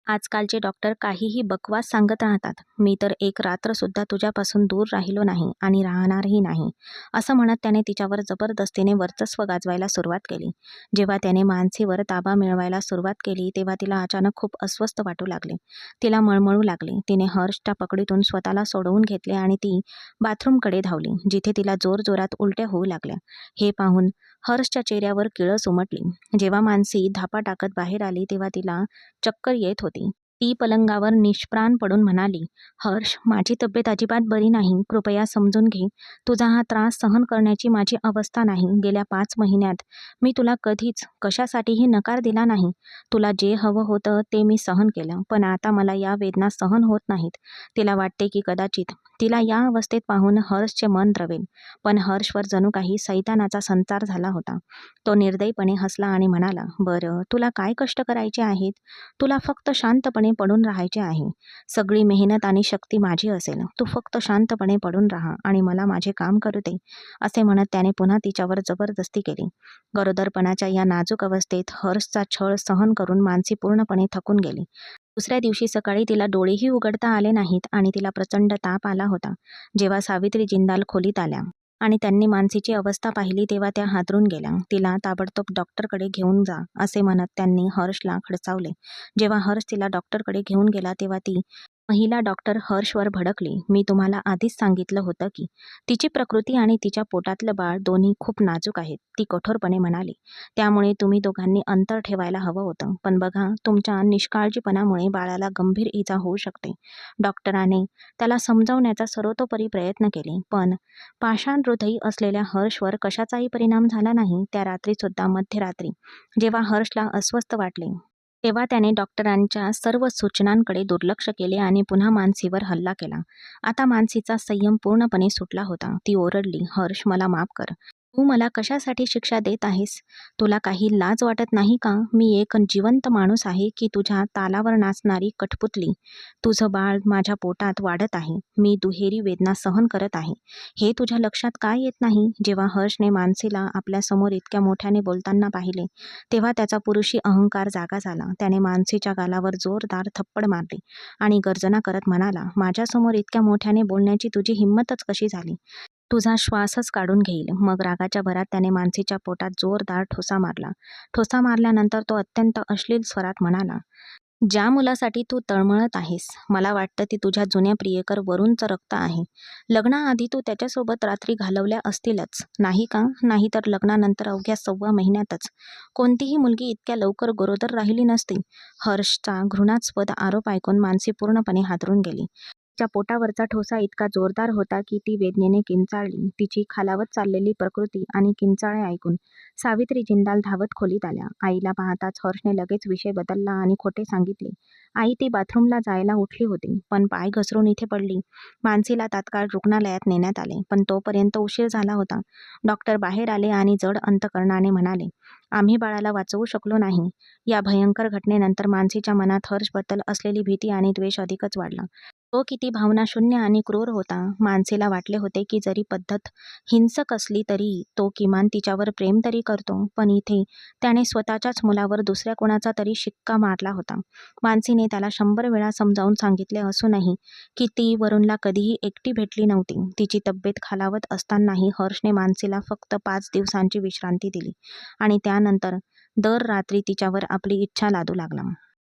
आजकालचे डॉक्टर काहीही बकवास सांगत राहतात. मी तर एक रात्रसुद्धा तुझ्यापासून दूर राहिलो नाही आणि राहणारही नाही, असं म्हणत त्याने तिच्यावर जबरदस्तीने वर्चस्व गाजवायला सुरुवात केली. जेव्हा त्याने मानसीवर ताबा मिळवायला सुरुवात केली, तेव्हा तिला अचानक खूप अस्वस्थ वाटू लागले. तिला मळमळू लागले. तिने हर्षच्या पकडीतून स्वतःला सोडवून घेतले आणि ती बाथरूमकडे धावली, जिथे तिला जोरजोरात उलट्या होऊ लागल्या. हे पाहून हर्षच्या चेहऱ्यावर किळस उमटली. जेव्हा मानसी धापा टाकत बाहेर आली, तेव्हा तिला चक्कर येत होती. ती पलंगावर निष्प्राण पडून म्हणाली, "हर्ष, माझी तब्येत अजिबात बरी नाही. कृपया समजून घे. तुझा हा त्रास सहन करण्याची माझी अवस्था नाही. गेल्या 5 महिन्यात मी तुला कधीच, कशासाठीही नकार दिला नाही. तुला जे हवं होतं ते मी सहन केलं. पण आता मला या वेदना सहन होत नाहीत." तिला वाटते की कदाचित तिला या अवस्थेत पाहून हर्षचे मन द्रवेल. पण हर्षवर जणू काही सैतानाचा संचार झाला होता. तो निर्दयीपणे हसला आणि म्हणाला, "बरं, तुला काय कष्ट करायचे आहेत? तुला फक्त शांतपणे पडून राहायचे आहे. सगळी मेहनत आणि शक्ती माझी असेल. तू फक्त शांतपणे पडून राहा आणि मला माझे काम करू दे." असे म्हणत त्याने पुन्हा तिच्यावर जबरदस्ती केली. गरोदरपणाच्या या नाजूक अवस्थेत हर्षचा छळ सहन करून मानसी पूर्णपणे थकून गेली. दुसऱ्या दिवशी सकाळी तिला डोळेही उघडता आले नाहीत आणि तिला प्रचंड ताप आला होता. जेव्हा सावित्री जिंदाल खोलीत आल्या आणि त्यांनी मानसीची अवस्था पाहिली, तेव्हा त्या हादरून गेल्या. तिला ताबडतोब डॉक्टरकडे घेऊन जा, असे म्हणत त्यांनी हर्षला खडसावले. जेव्हा हर्ष तिला डॉक्टरकडे घेऊन गेला, तेव्हा ती महिला डॉक्टर हर्षवर भडकली. "मी तुम्हाला आधीच सांगितलं होतं की तिची प्रकृती आणि तिच्या पोटातलं बाळ दोन्ही खूप नाजूक आहेत," ती कठोरपणे म्हणाली. "त्यामुळे तुम्ही दोघांनी अंतर ठेवायला हवं होतं. पण बघा, तुमच्या निष्काळजीपणामुळे बाळाला गंभीर इजा होऊ शकते." डॉक्टराने त्याला समजावण्याचा सर्वतोपरी प्रयत्न केले, पण पाषाण हृदयी असलेल्या हर्षवर कशाचाही परिणाम झाला नाही. त्या रात्रीसुद्धा मध्यरात्री जेव्हा हर्षला अस्वस्थ वाटले, तेव्हा त्याने डॉक्टरांच्या सर्व सूचनांकडे दुर्लक्ष केले आणि पुन्हा मानसीवर हल्ला केला. आता मानसीचा संयम पूर्णपणे सुटला होता. ती ओरडली, "हर्ष, मला माफ कर. तू मला कशासाठी शिक्षा देत आहेस? तुला काही लाज वाटत नाही का? मी एक जिवंत माणूस आहे की तुझ्या तालावर नाचणारी कठपुतली? तुझं बाळ माझ्या पोटात वाढत आहे. मी दुहेरी वेदना सहन करत आहे. हे तुझ्या लक्षात का येत नाही?" जेव्हा हर्षने मानसीला आपल्यासमोर इतक्या मोठ्याने बोलताना पाहिले, तेव्हा त्याचा पुरुषी अहंकार जागा झाला. त्याने मानसीच्या गालावर जोरदार थप्पड मारली आणि गर्जना करत म्हणाला, "माझ्यासमोर इतक्या मोठ्याने बोलण्याची तुझी हिंमतच कशी झाली? तुझा श्वासच काढून घेईल." मग रागाच्या भरात त्याने मानसीच्या पोटात जोरदार ठोसा मारला. ठोसा मारल्यानंतर तो अत्यंत अश्लील स्वरात म्हणाला, "ज्या मुलासाठी तू तळमळत आहेस, मला वाटतं ती तुझ्या जुन्या प्रियकर वरुणचं रक्त आहे. लग्नाआधी तू त्याच्यासोबत रात्री घालवल्या असतीलच, नाही का? नाहीतर लग्नानंतर अवघ्या 1.25 महिन्यातच कोणतीही मुलगी इतक्या लवकर गरोदर राहिली नसती." हर्षचा घृणास्पद आरोप ऐकून मानसी पूर्णपणे हादरून गेली. तिच्या पोटावरचा ठोसा इतका जोरदार होता की ती वेदनेने किंचाळली. तिची खालावत चाललेली प्रकृती आणि किंचाळे ऐकून सावित्री जिंदाल धावत खोलीत आल्या. आईला पाहताच हर्षने लगेच विषय बदलला आणि खोटे सांगितले. "आई, ती बाथरूमला जायला उठली होती, पण पाय घसरून इथे पडली." मानसीला तात्काळ रुग्णालयात नेण्यात आले, पण तोपर्यंत उशीर झाला होता. डॉक्टर बाहेर आले आणि जड अंतकरणाने म्हणाले, "आम्ही बाळाला वाचवू शकलो नाही." या भयंकर घटनेनंतर मानसीच्या मनात हर्षबद्दल असलेली भीती आणि द्वेष अधिकच वाढला. तो किती भावनाशून्य आणि क्रूर होता. मानसीला वाटले होते की जरी पद्धत हिंसक असली तरी तो किमान तिच्यावर प्रेम तरी करतो, पण इथे त्याने स्वतःच्याच मुलावर दुसऱ्या कोणाचा तरी शिक्का मारला होता. मानसीने त्याला 100 वेळा समजावून सांगितले असूनही की ती वरुणला कधीही एकटी भेटली नव्हती. तिची तब्येत खालावत असतानाही हर्षने मानसीला फक्त 5 दिवसांची विश्रांती दिली आणि त्यानंतर दर रात्री तिच्यावर आपली इच्छा लादू लागला.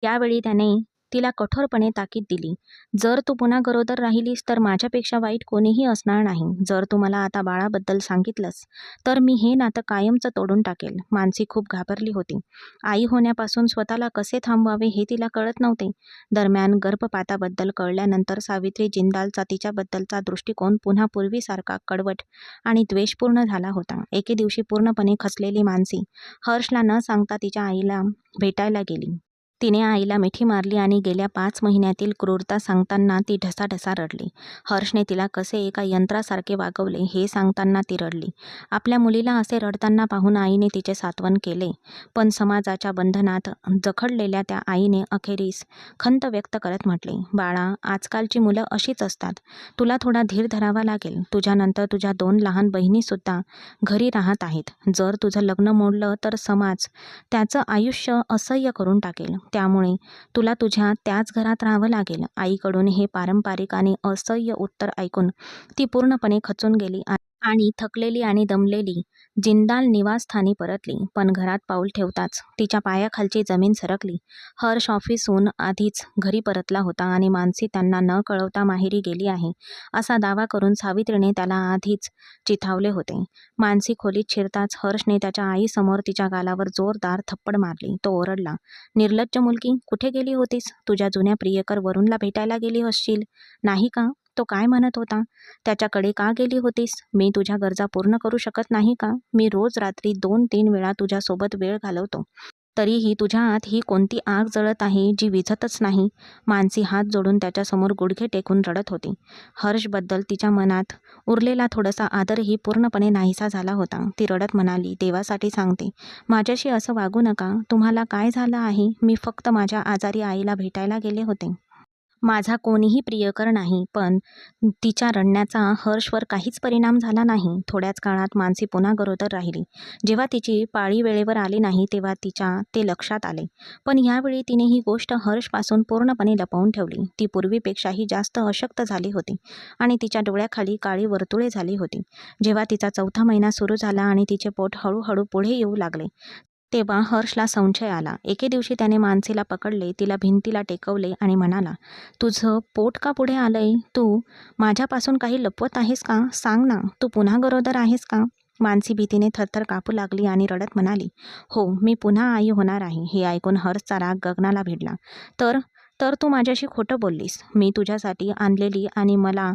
यावेळी त्याने तिला कठोरपणे ताकीद दिली, "जर तू पुन्हा गरोदर राहिलीस तर माझ्यापेक्षा वाईट कोणीही असणार नाही. जर तू मला आता बाळाबद्दल सांगितलंस तर मी हे नातं कायमचं तोडून टाकेल." मानसी खूप घाबरली होती. आई होण्यापासून स्वतःला कसे थांबवावे हे तिला कळत नव्हते. दरम्यान गर्भपाताबद्दल कळल्यानंतर सावित्री जिंदालचा तिच्याबद्दलचा दृष्टिकोन पुन्हा पूर्वीसारखा कडवट आणि द्वेषपूर्ण झाला होता. एके दिवशी पूर्णपणे खचलेली मानसी हर्षला न सांगता तिच्या आईला भेटायला गेली. तिने आईला मिठी मारली आणि गेल्या 5 महिन्यातील क्रूरता सांगताना ती ढसाढसा रडली. हर्षने तिला कसे एका यंत्रासारखे वागवले हे सांगताना ती रडली. आपल्या मुलीला असे रडताना पाहून आईने तिचे सांत्वन केले, पण समाजाच्या बंधनात जखडलेल्या त्या आईने अखेरीस खंत व्यक्त करत म्हटले, "बाळा, आजकालची मुलं अशीच असतात. तुला थोडा धीर धरावा लागेल. तुझ्यानंतर तुझ्या 2 लहान बहिणीसुद्धा घरी राहत आहेत. जर तुझं लग्न मोडलं तर समाज त्याचं आयुष्य असह्य करून टाकेल. त्यामुळे तुला तुझ्या त्याच घरात राहावं लागेल. आईकडून हे पारंपरिक आणि असह्य उत्तर ऐकून ती पूर्णपणे खचून गेली आणि थकलेली आणि दमलेली जिंदाल निवासस्थानी परतली. पण घरात पाऊल ठेवताच तिच्या पायाखालची जमीन सरकली. हर्ष ऑफिसहून आधीच घरी परतला होता आणि मानसी त्यांना न कळवता माहेरी गेली आहे असा दावा करून सावित्रीने त्याला आधीच चिथावले होते. मानसी खोलीत शिरताच हर्षने त्याच्या आईसमोर तिच्या गालावर जोरदार थप्पड मारली. तो ओरडला, निर्लज्ज मुलगी, कुठे गेली होतीस? तुझ्या जुन्या प्रियकर वरुणला भेटायला गेली असशील, नाही का? तो काय म्हणत होता? त्याच्याकडे का गेली होतीस? मी तुझ्या गरजा पूर्ण करू शकत नाही का? मी रोज रात्री 2-3 वेळा तुझ्यासोबत वेळ घालवतो, तरीही तुझ्या आत ही कोणती आग जळत आहे जी विझतच नाही? मानसी हात जोडून त्याच्यासमोर गुडघे टेकून रडत होती. हर्षबद्दल तिच्या मनात उरलेला थोडासा आदरही पूर्णपणे नाहीसा झाला होता. ती रडत म्हणाली, देवासाठी सांगते, माझ्याशी असं वागू नका. तुम्हाला काय झालं आहे? मी फक्त माझ्या आजारी आईला भेटायला गेले होते. माझा कोणीही प्रियकर नाही. पण तिच्या रडण्याचा हर्षवर काहीच परिणाम झाला नाही. थोड्याच काळात मानसी पुन्हा गरोदर राहिली. जेव्हा तिची पाळी वेळेवर आली नाही तेव्हा तिच्या ते लक्षात आले. पण यावेळी तिने ही गोष्ट हर्षपासून पूर्णपणे लपवून ठेवली. ती पूर्वीपेक्षाही जास्त अशक्त झाली होती आणि तिच्या डोळ्याखाली काळी वर्तुळे झाली होती. जेव्हा तिचा 4था महिना सुरू झाला आणि तिचे पोट हळूहळू पुढे येऊ लागले तेव्हा हर्षला संशय आला. एके दिवशी त्याने मानसीला पकडले, तिला भिंतीला टेकवले आणि म्हणाला, तुझं पोट का पुढे आलंय? तू माझ्यापासून काही लपवत आहेस का? सांग ना, तू पुन्हा गरोदर आहेस का? मानसी भीतीने थरथर कापू लागली आणि रडत म्हणाली, हो, मी पुन्हा आई होणार आहे. हे ऐकून हर्षचा राग गगनाला भिडला. तर तर तू माझ्याशी खोटं बोललीस. मी तुझ्यासाठी आणलेली आणि मला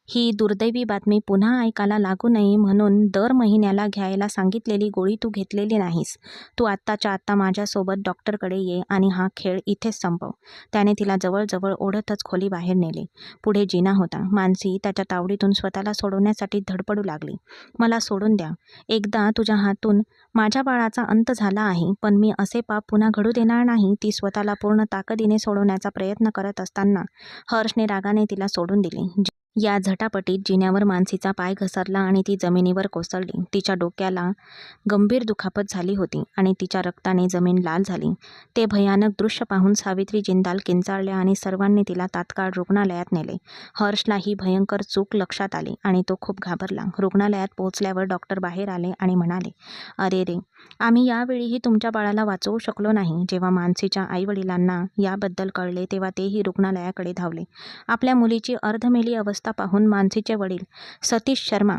ही दुर्दैवी बातमी पुन्हा ऐकायला लागू नये म्हणून दर महिन्याला घ्यायला सांगितलेली गोळी तू घेतलेली नाहीस. तू आत्ताच्या आत्ता माझ्यासोबत डॉक्टरकडे ये आणि हा खेळ इथेच संपव. त्याने तिला जवळजवळ ओढतच खोलीबाहेर नेले. पुढे जिना होता. मानसी त्याच्या तावडीतून स्वतःला सोडवण्यासाठी धडपडू लागली. मला सोडून द्या. एकदा तुझ्या हातून माझ्या बाळाचा अंत झाला आहे, पण मी असे पाप पुन्हा घडू देणार नाही. ती स्वतःला पूर्ण ताकदीने सोडवण्याचा प्रयत्न करत असताना हर्षने रागाने तिला सोडून दिले. या झटापटीत जिन्यावर मानसीचा पाय घसरला आणि ती जमिनीवर कोसळली. तिच्या डोक्याला गंभीर दुखापत झाली होती आणि तिच्या रक्ताने जमीन लाल झाली. ते भयानक दृश्य पाहून सावित्री जिंदाल किंचाळल्या आणि सर्वांनी तिला तात्काळ रुग्णालयात नेले. हर्षला ही भयंकर चूक लक्षात आली आणि तो खूप घाबरला. रुग्णालयात पोहोचल्यावर डॉक्टर बाहेर आले आणि म्हणाले, अरे रे, आम्ही यावेळीही तुमच्या बाळाला वाचवू शकलो नाही. जेव्हा मानसीच्या आईवडिलांना याबद्दल कळले तेव्हा तेही रुग्णालयाकडे धावले. आपल्या मुलीची अर्धमेली अवस्था पाहून मानसीचे वडील सतीश शर्मा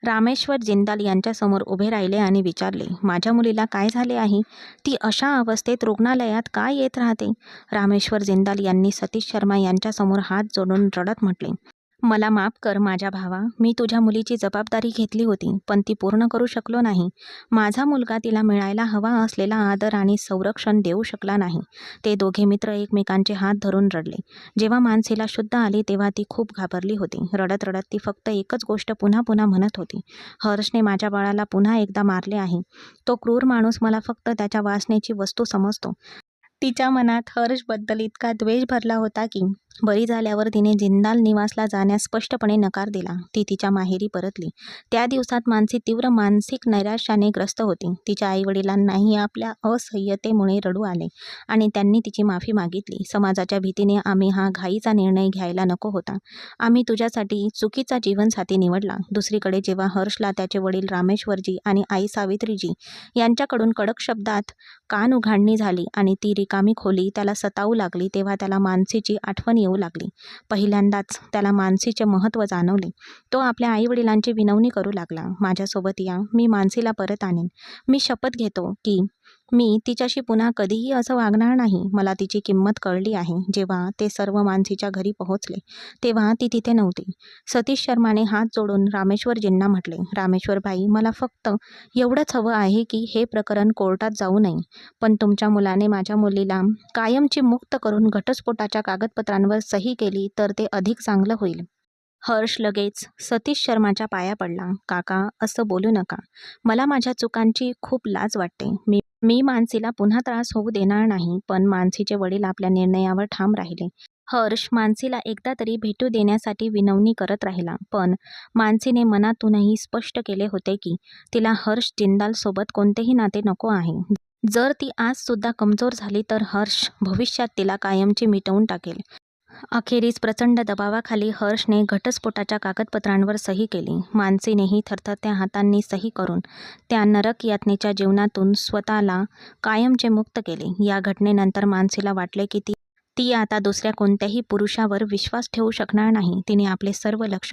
रामेश्वर जिंदाल यांच्यासमोर उभे राहिले आणि विचारले, माझ्या मुलीला काय झाले आहे? ती अशा अवस्थेत रुग्णालयात का येत राहते? रामेश्वर जिंदाल यांनी सतीश शर्मा यांच्यासमोर हात जोडून रडत म्हटले, मला माफ कर माझ्या भावा. मी तुझ्या मुलीची जबाबदारी घेतली होती, पण ती पूर्ण करू शकलो नाही. माझा मुलगा तिला मिळायला हवा असलेला आदर आणि संरक्षण देऊ शकला नाही. ते दोघे मित्र एकमेकांचे हात धरून रडले. जेव्हा मानसीला शुद्ध आली तेव्हा ती खूप घाबरली होती. रडत रडत ती फक्त एकच गोष्ट पुन्हा पुन्हा म्हणत होती, हर्षने माझ्या बाळाला पुन्हा एकदा मारले आहे. तो क्रूर माणूस मला फक्त त्याच्या वासनेची वस्तू समजतो. तिच्या मनात हर्षबद्दल इतका द्वेष भरला होता की बरी झाल्यावर तिने जिंदाल निवासला जाण्यास स्पष्टपणे नकार दिला. ती तिच्या माहेरी परतली. त्या दिवसात मानसी तीव्र मानसिक नैराश्याने ग्रस्त होती. तिच्या आईवडिलांनाही आपल्या असह्यतेमुळे रडू आले आणि त्यांनी तिची माफी मागितली. समाजाच्या भीतीने आम्ही हा घाईचा निर्णय घ्यायला नको होता. आम्ही तुझ्यासाठी चुकीचा जीवनसाथी निवडला. दुसरीकडे जेव्हा हर्षला त्याचे वडील रामेश्वरजी आणि आई सावित्रीजी यांच्याकडून कडक शब्दात कान उघाडणी झाली आणि ती रिकामी खोली त्याला सतावू लागली तेव्हा त्याला मानसीची आठवण येऊ लागली. पहिल्यांदाच त्याला मानसीचे महत्त्व जाणवले. तो आपल्या आईवडिलांची विनवणी करू लागला, माझ्यासोबत या, मी मानसीला परत आणेन. मी शपथ घेतो की मी तिच्याशी पुन्हा कधीही असं वागणार नाही. मला तिची किंमत कळली आहे. जेव्हा ते सर्व मानसीच्या घरी पोहोचले तेव्हा ती तिथे नव्हती. सतीश शर्माने हात जोडून रामेश्वरजींना म्हटले, रामेश्वरभाई, मला फक्त एवढंच हवं आहे की हे प्रकरण कोर्टात जाऊ नये. पण तुमच्या मुलाने माझ्या मुलीला कायमची मुक्त करून घटस्फोटाच्या कागदपत्रांवर सही केली तर ते अधिक चांगलं होईल. हर्ष लगेच सतीश शर्माच्या पाया पडला. काका, असं बोलू नका. मला माझ्या चुकांची खूप लाज वाटते. मी मानसीला पुन्हा त्रास होऊ देणार नाही. पण मानसीचे वडील आपल्या निर्णयावर ठाम राहिले. हर्ष मानसीला एकदा तरी भेटू देण्यासाठी विनवणी करत राहिला. पण मानसीने मनातूनही स्पष्ट केले होते की तिला हर्ष जिंदाल सोबत कोणतेही नाते नको आहे. जर ती आजसुद्धा कमजोर झाली तर हर्ष भविष्यात तिला कायमची मिटवून टाकेल. अखेरीस प्रचंड दबावाखाली हर्षने घटस्फोटाच्या कागदपत्रांवर सही केली. मानसीनेही थरथरत्या हातांनी सही करून त्या नरक यातनेच्या जीवनातून स्वतःला कायमचे मुक्त केले. या घटनेनंतर मानसीला वाटले की ती ती आता दुसऱ्या कोणत्याही पुरुषावर विश्वास ठेवू शकणार नाही. तिने आपले सर्व लक्ष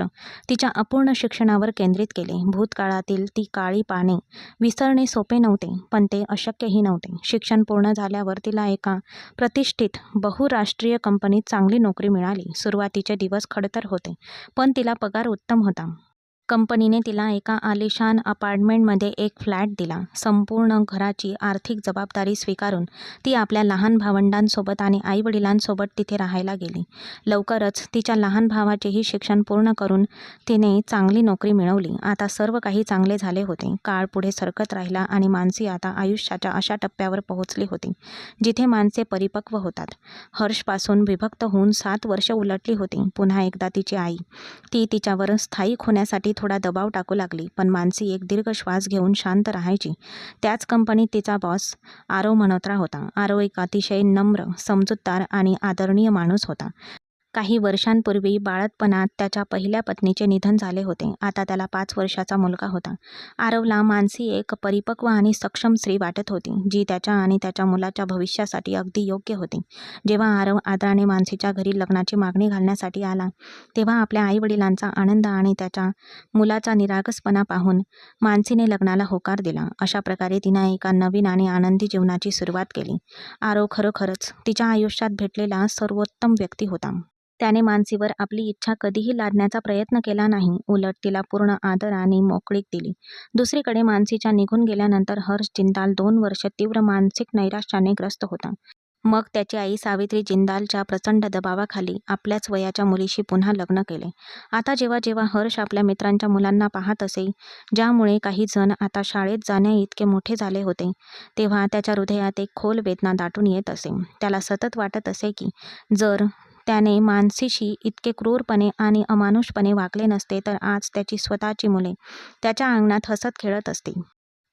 तिच्या अपूर्ण शिक्षणावर केंद्रित केले. भूतकाळातील ती काळी पाने विसरणे सोपे नव्हते, पण ते अशक्यही नव्हते. शिक्षण पूर्ण झाल्यावर तिला एका प्रतिष्ठित बहुराष्ट्रीय कंपनीत चांगली नोकरी मिळाली. सुरुवातीचे दिवस खडतर होते, पण तिला पगार उत्तम होता. कंपनीने तिला एका आलिशान अपार्टमेंटमध्ये एक फ्लॅट दिला. संपूर्ण घराची आर्थिक जबाबदारी स्वीकारून ती आपल्या लहान भावंडांसोबत आणि आईवडिलांसोबत तिथे राहायला गेली. लवकरच तिच्या लहान भावाचेही शिक्षण पूर्ण करून तिने चांगली नोकरी मिळवली. आता सर्व काही चांगले झाले होते. काळ पुढे सरकत राहिला आणि मानसी आता आयुष्याच्या अशा टप्प्यावर पोहोचली होती जिथे माणसे परिपक्व होतात. हर्षपासून विभक्त होऊन 7 वर्ष उलटली होती. पुन्हा एकदा तिची आई ती तिच्यावर स्थायिक होण्यासाठी थोडा दबाव टाकू लागली, पण मानसी एक दीर्घ श्वास घेऊन शांत राहायची. त्याच कंपनीत तिचा बॉस आरव मल्होत्रा होता. आरव एक अतिशय नम्र, समजूतदार आणि आदरणीय माणूस होता. काही वर्षांपूर्वी बाळंतपणात त्याच्या पहिल्या पत्नीचे निधन झाले होते. आता त्याला 5 वर्षाचा मुलगा होता. आरवला मानसी एक परिपक्व आणि सक्षम स्त्री वाटत होती, जी त्याच्या आणि त्याच्या मुलाच्या भविष्यासाठी अगदी योग्य होती. जेव्हा आरव आदराने मानसीच्या घरी लग्नाची मागणी घालण्यासाठी आला, तेव्हा आपल्या आईवडिलांचा आनंद आणि त्याच्या मुलाचा निरागसपणा पाहून मानसीने लग्नाला होकार दिला. अशा प्रकारे तिने एका नवीन आणि आनंदी जीवनाची सुरुवात केली. आरव खरोखरच तिच्या आयुष्यात भेटलेला सर्वोत्तम व्यक्ती होता. त्याने मानसीवर आपली इच्छा कधीही लादण्याचा प्रयत्न केला नाही. उलट तिला पूर्ण आदर आणि मोकळीक दिली. दुसरीकडे मानसीच्या निघून गेल्यानंतर हर्ष जिंदाल 2 वर्ष तीव्र मानसिक नैराश्याने ग्रस्त होता. मग त्याची आई सावित्री जिंदालच्या प्रचंड दबावाखाली आपल्याच वयाच्या मुलीशी पुन्हा लग्न केले. आता जेव्हा जेव्हा हर्ष आपल्या मित्रांच्या मुलांना पाहत असे, ज्यामुळे काही जण आता शाळेत जाण्याइतके मोठे झाले होते, तेव्हा त्याच्या हृदयात एक खोल वेदना दाटून येत असे. त्याला सतत वाटत असे की जर त्याने मानसीशी इतके क्रूरपणे आणि अमानुषपणे वागले नसते, तर आज त्याची स्वतःची मुले त्याच्या अंगणात हसत खेळत असती.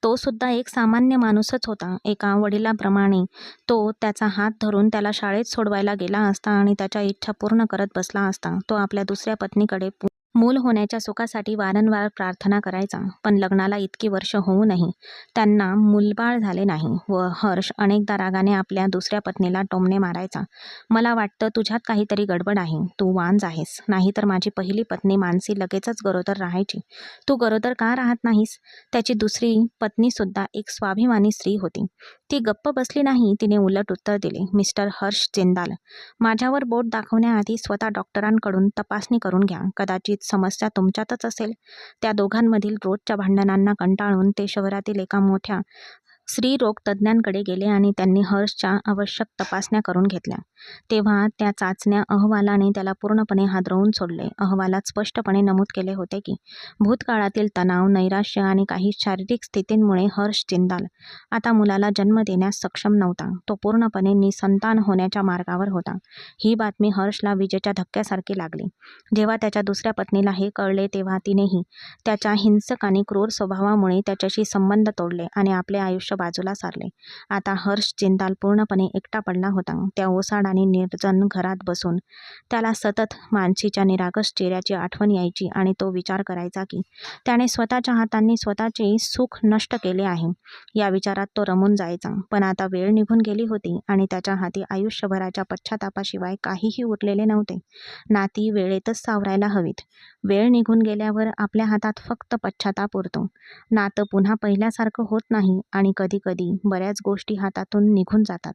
तो सुद्धा एक सामान्य माणूसच होता. एका वडिलाप्रमाणे तो त्याचा हात धरून त्याला शाळेत सोडवायला गेला असता आणि त्याच्या इच्छा पूर्ण करत बसला असता. तो आपल्या दुसऱ्या पत्नीकडे मूल होण्याच्या सुखासाठी वारंवार प्रार्थना करायचा, पण लग्नाला इतकी वर्ष होऊनही त्यांना मूलबाळ झाले नाही. व हर्ष अनेकदा रागाने आपल्या दुसऱ्या पत्नीला टोमणे मारायचा. मला वाटतं तुझ्यात काहीतरी गडबड आहे. तू वांज आहेस. नाहीतर माझी पहिली पत्नी मानसी लगेचच गरोदर राहायची. तू गरोदर का राहत नाहीस? त्याची दुसरी पत्नीसुद्धा एक स्वाभिमानी स्त्री होती. ती गप्प बसली नाही. तिने उलट उत्तर दिले, मिस्टर हर्ष जिंदाल, माझ्यावर बोट दाखवण्याआधी स्वतः डॉक्टरांकडून तपासणी करून घ्या. कदाचित समस्या तुमच्यातच असेल. त्या दोघांमधील रोजच्या भांडणांना कंटाळून ते शहरातील एका मोठ्या स्त्रीरोग तज्ज्ञांकडे गेले आणि त्यांनी हर्षच्या आवश्यक तपासण्या करून घेतल्या. तेव्हा त्या चाचण्या अहवालाने त्याला पूर्णपणे हादरवून सोडले. अहवालात स्पष्टपणे नमूद केले होते की भूतकाळातील तणाव, नैराश्य आणि काही शारीरिक स्थितींमुळे हर्ष जिंदाल आता मुलाला जन्म देण्यास सक्षम नव्हता. तो पूर्णपणे निसंतान होण्याच्या मार्गावर होता. ही बातमी हर्षला विजेच्या धक्क्यासारखी लागली. जेव्हा त्याच्या दुसऱ्या पत्नीला हे कळले, तेव्हा तिनेही त्याच्या हिंसक आणि क्रूर स्वभावामुळे त्याच्याशी संबंध तोडले आणि आपले आयुष्य बाजूला सारले. आता हर्ष जिंदाल पूर्णपणे एकटा पडला होता. त्या ओसाड आणि निर्जन घरात बसून त्याला सतत मानसीच्या निरागस चेहऱ्याची आठवण यायची आणि तो विचार करायचा की त्याने स्वतःच्या हातांनी स्वतःचे सुख नष्ट केले आहे. या विचारात तो रमून जायचा. पण आता वेळ निघून गेली होती आणि त्याच्या हाती आयुष्यभराच्या पश्चातापाशिवाय काहीही उरलेले नव्हते. नाती वेळेतच सावरायला हवीत. वेळ निघून गेल्यावर आपल्या हातात फक्त पश्चाताप उरतो. नातं पुन्हा पहिल्यासारखं होत नाही आणि कधीकधी बऱ्याच गोष्टी हातातून निघून जातात.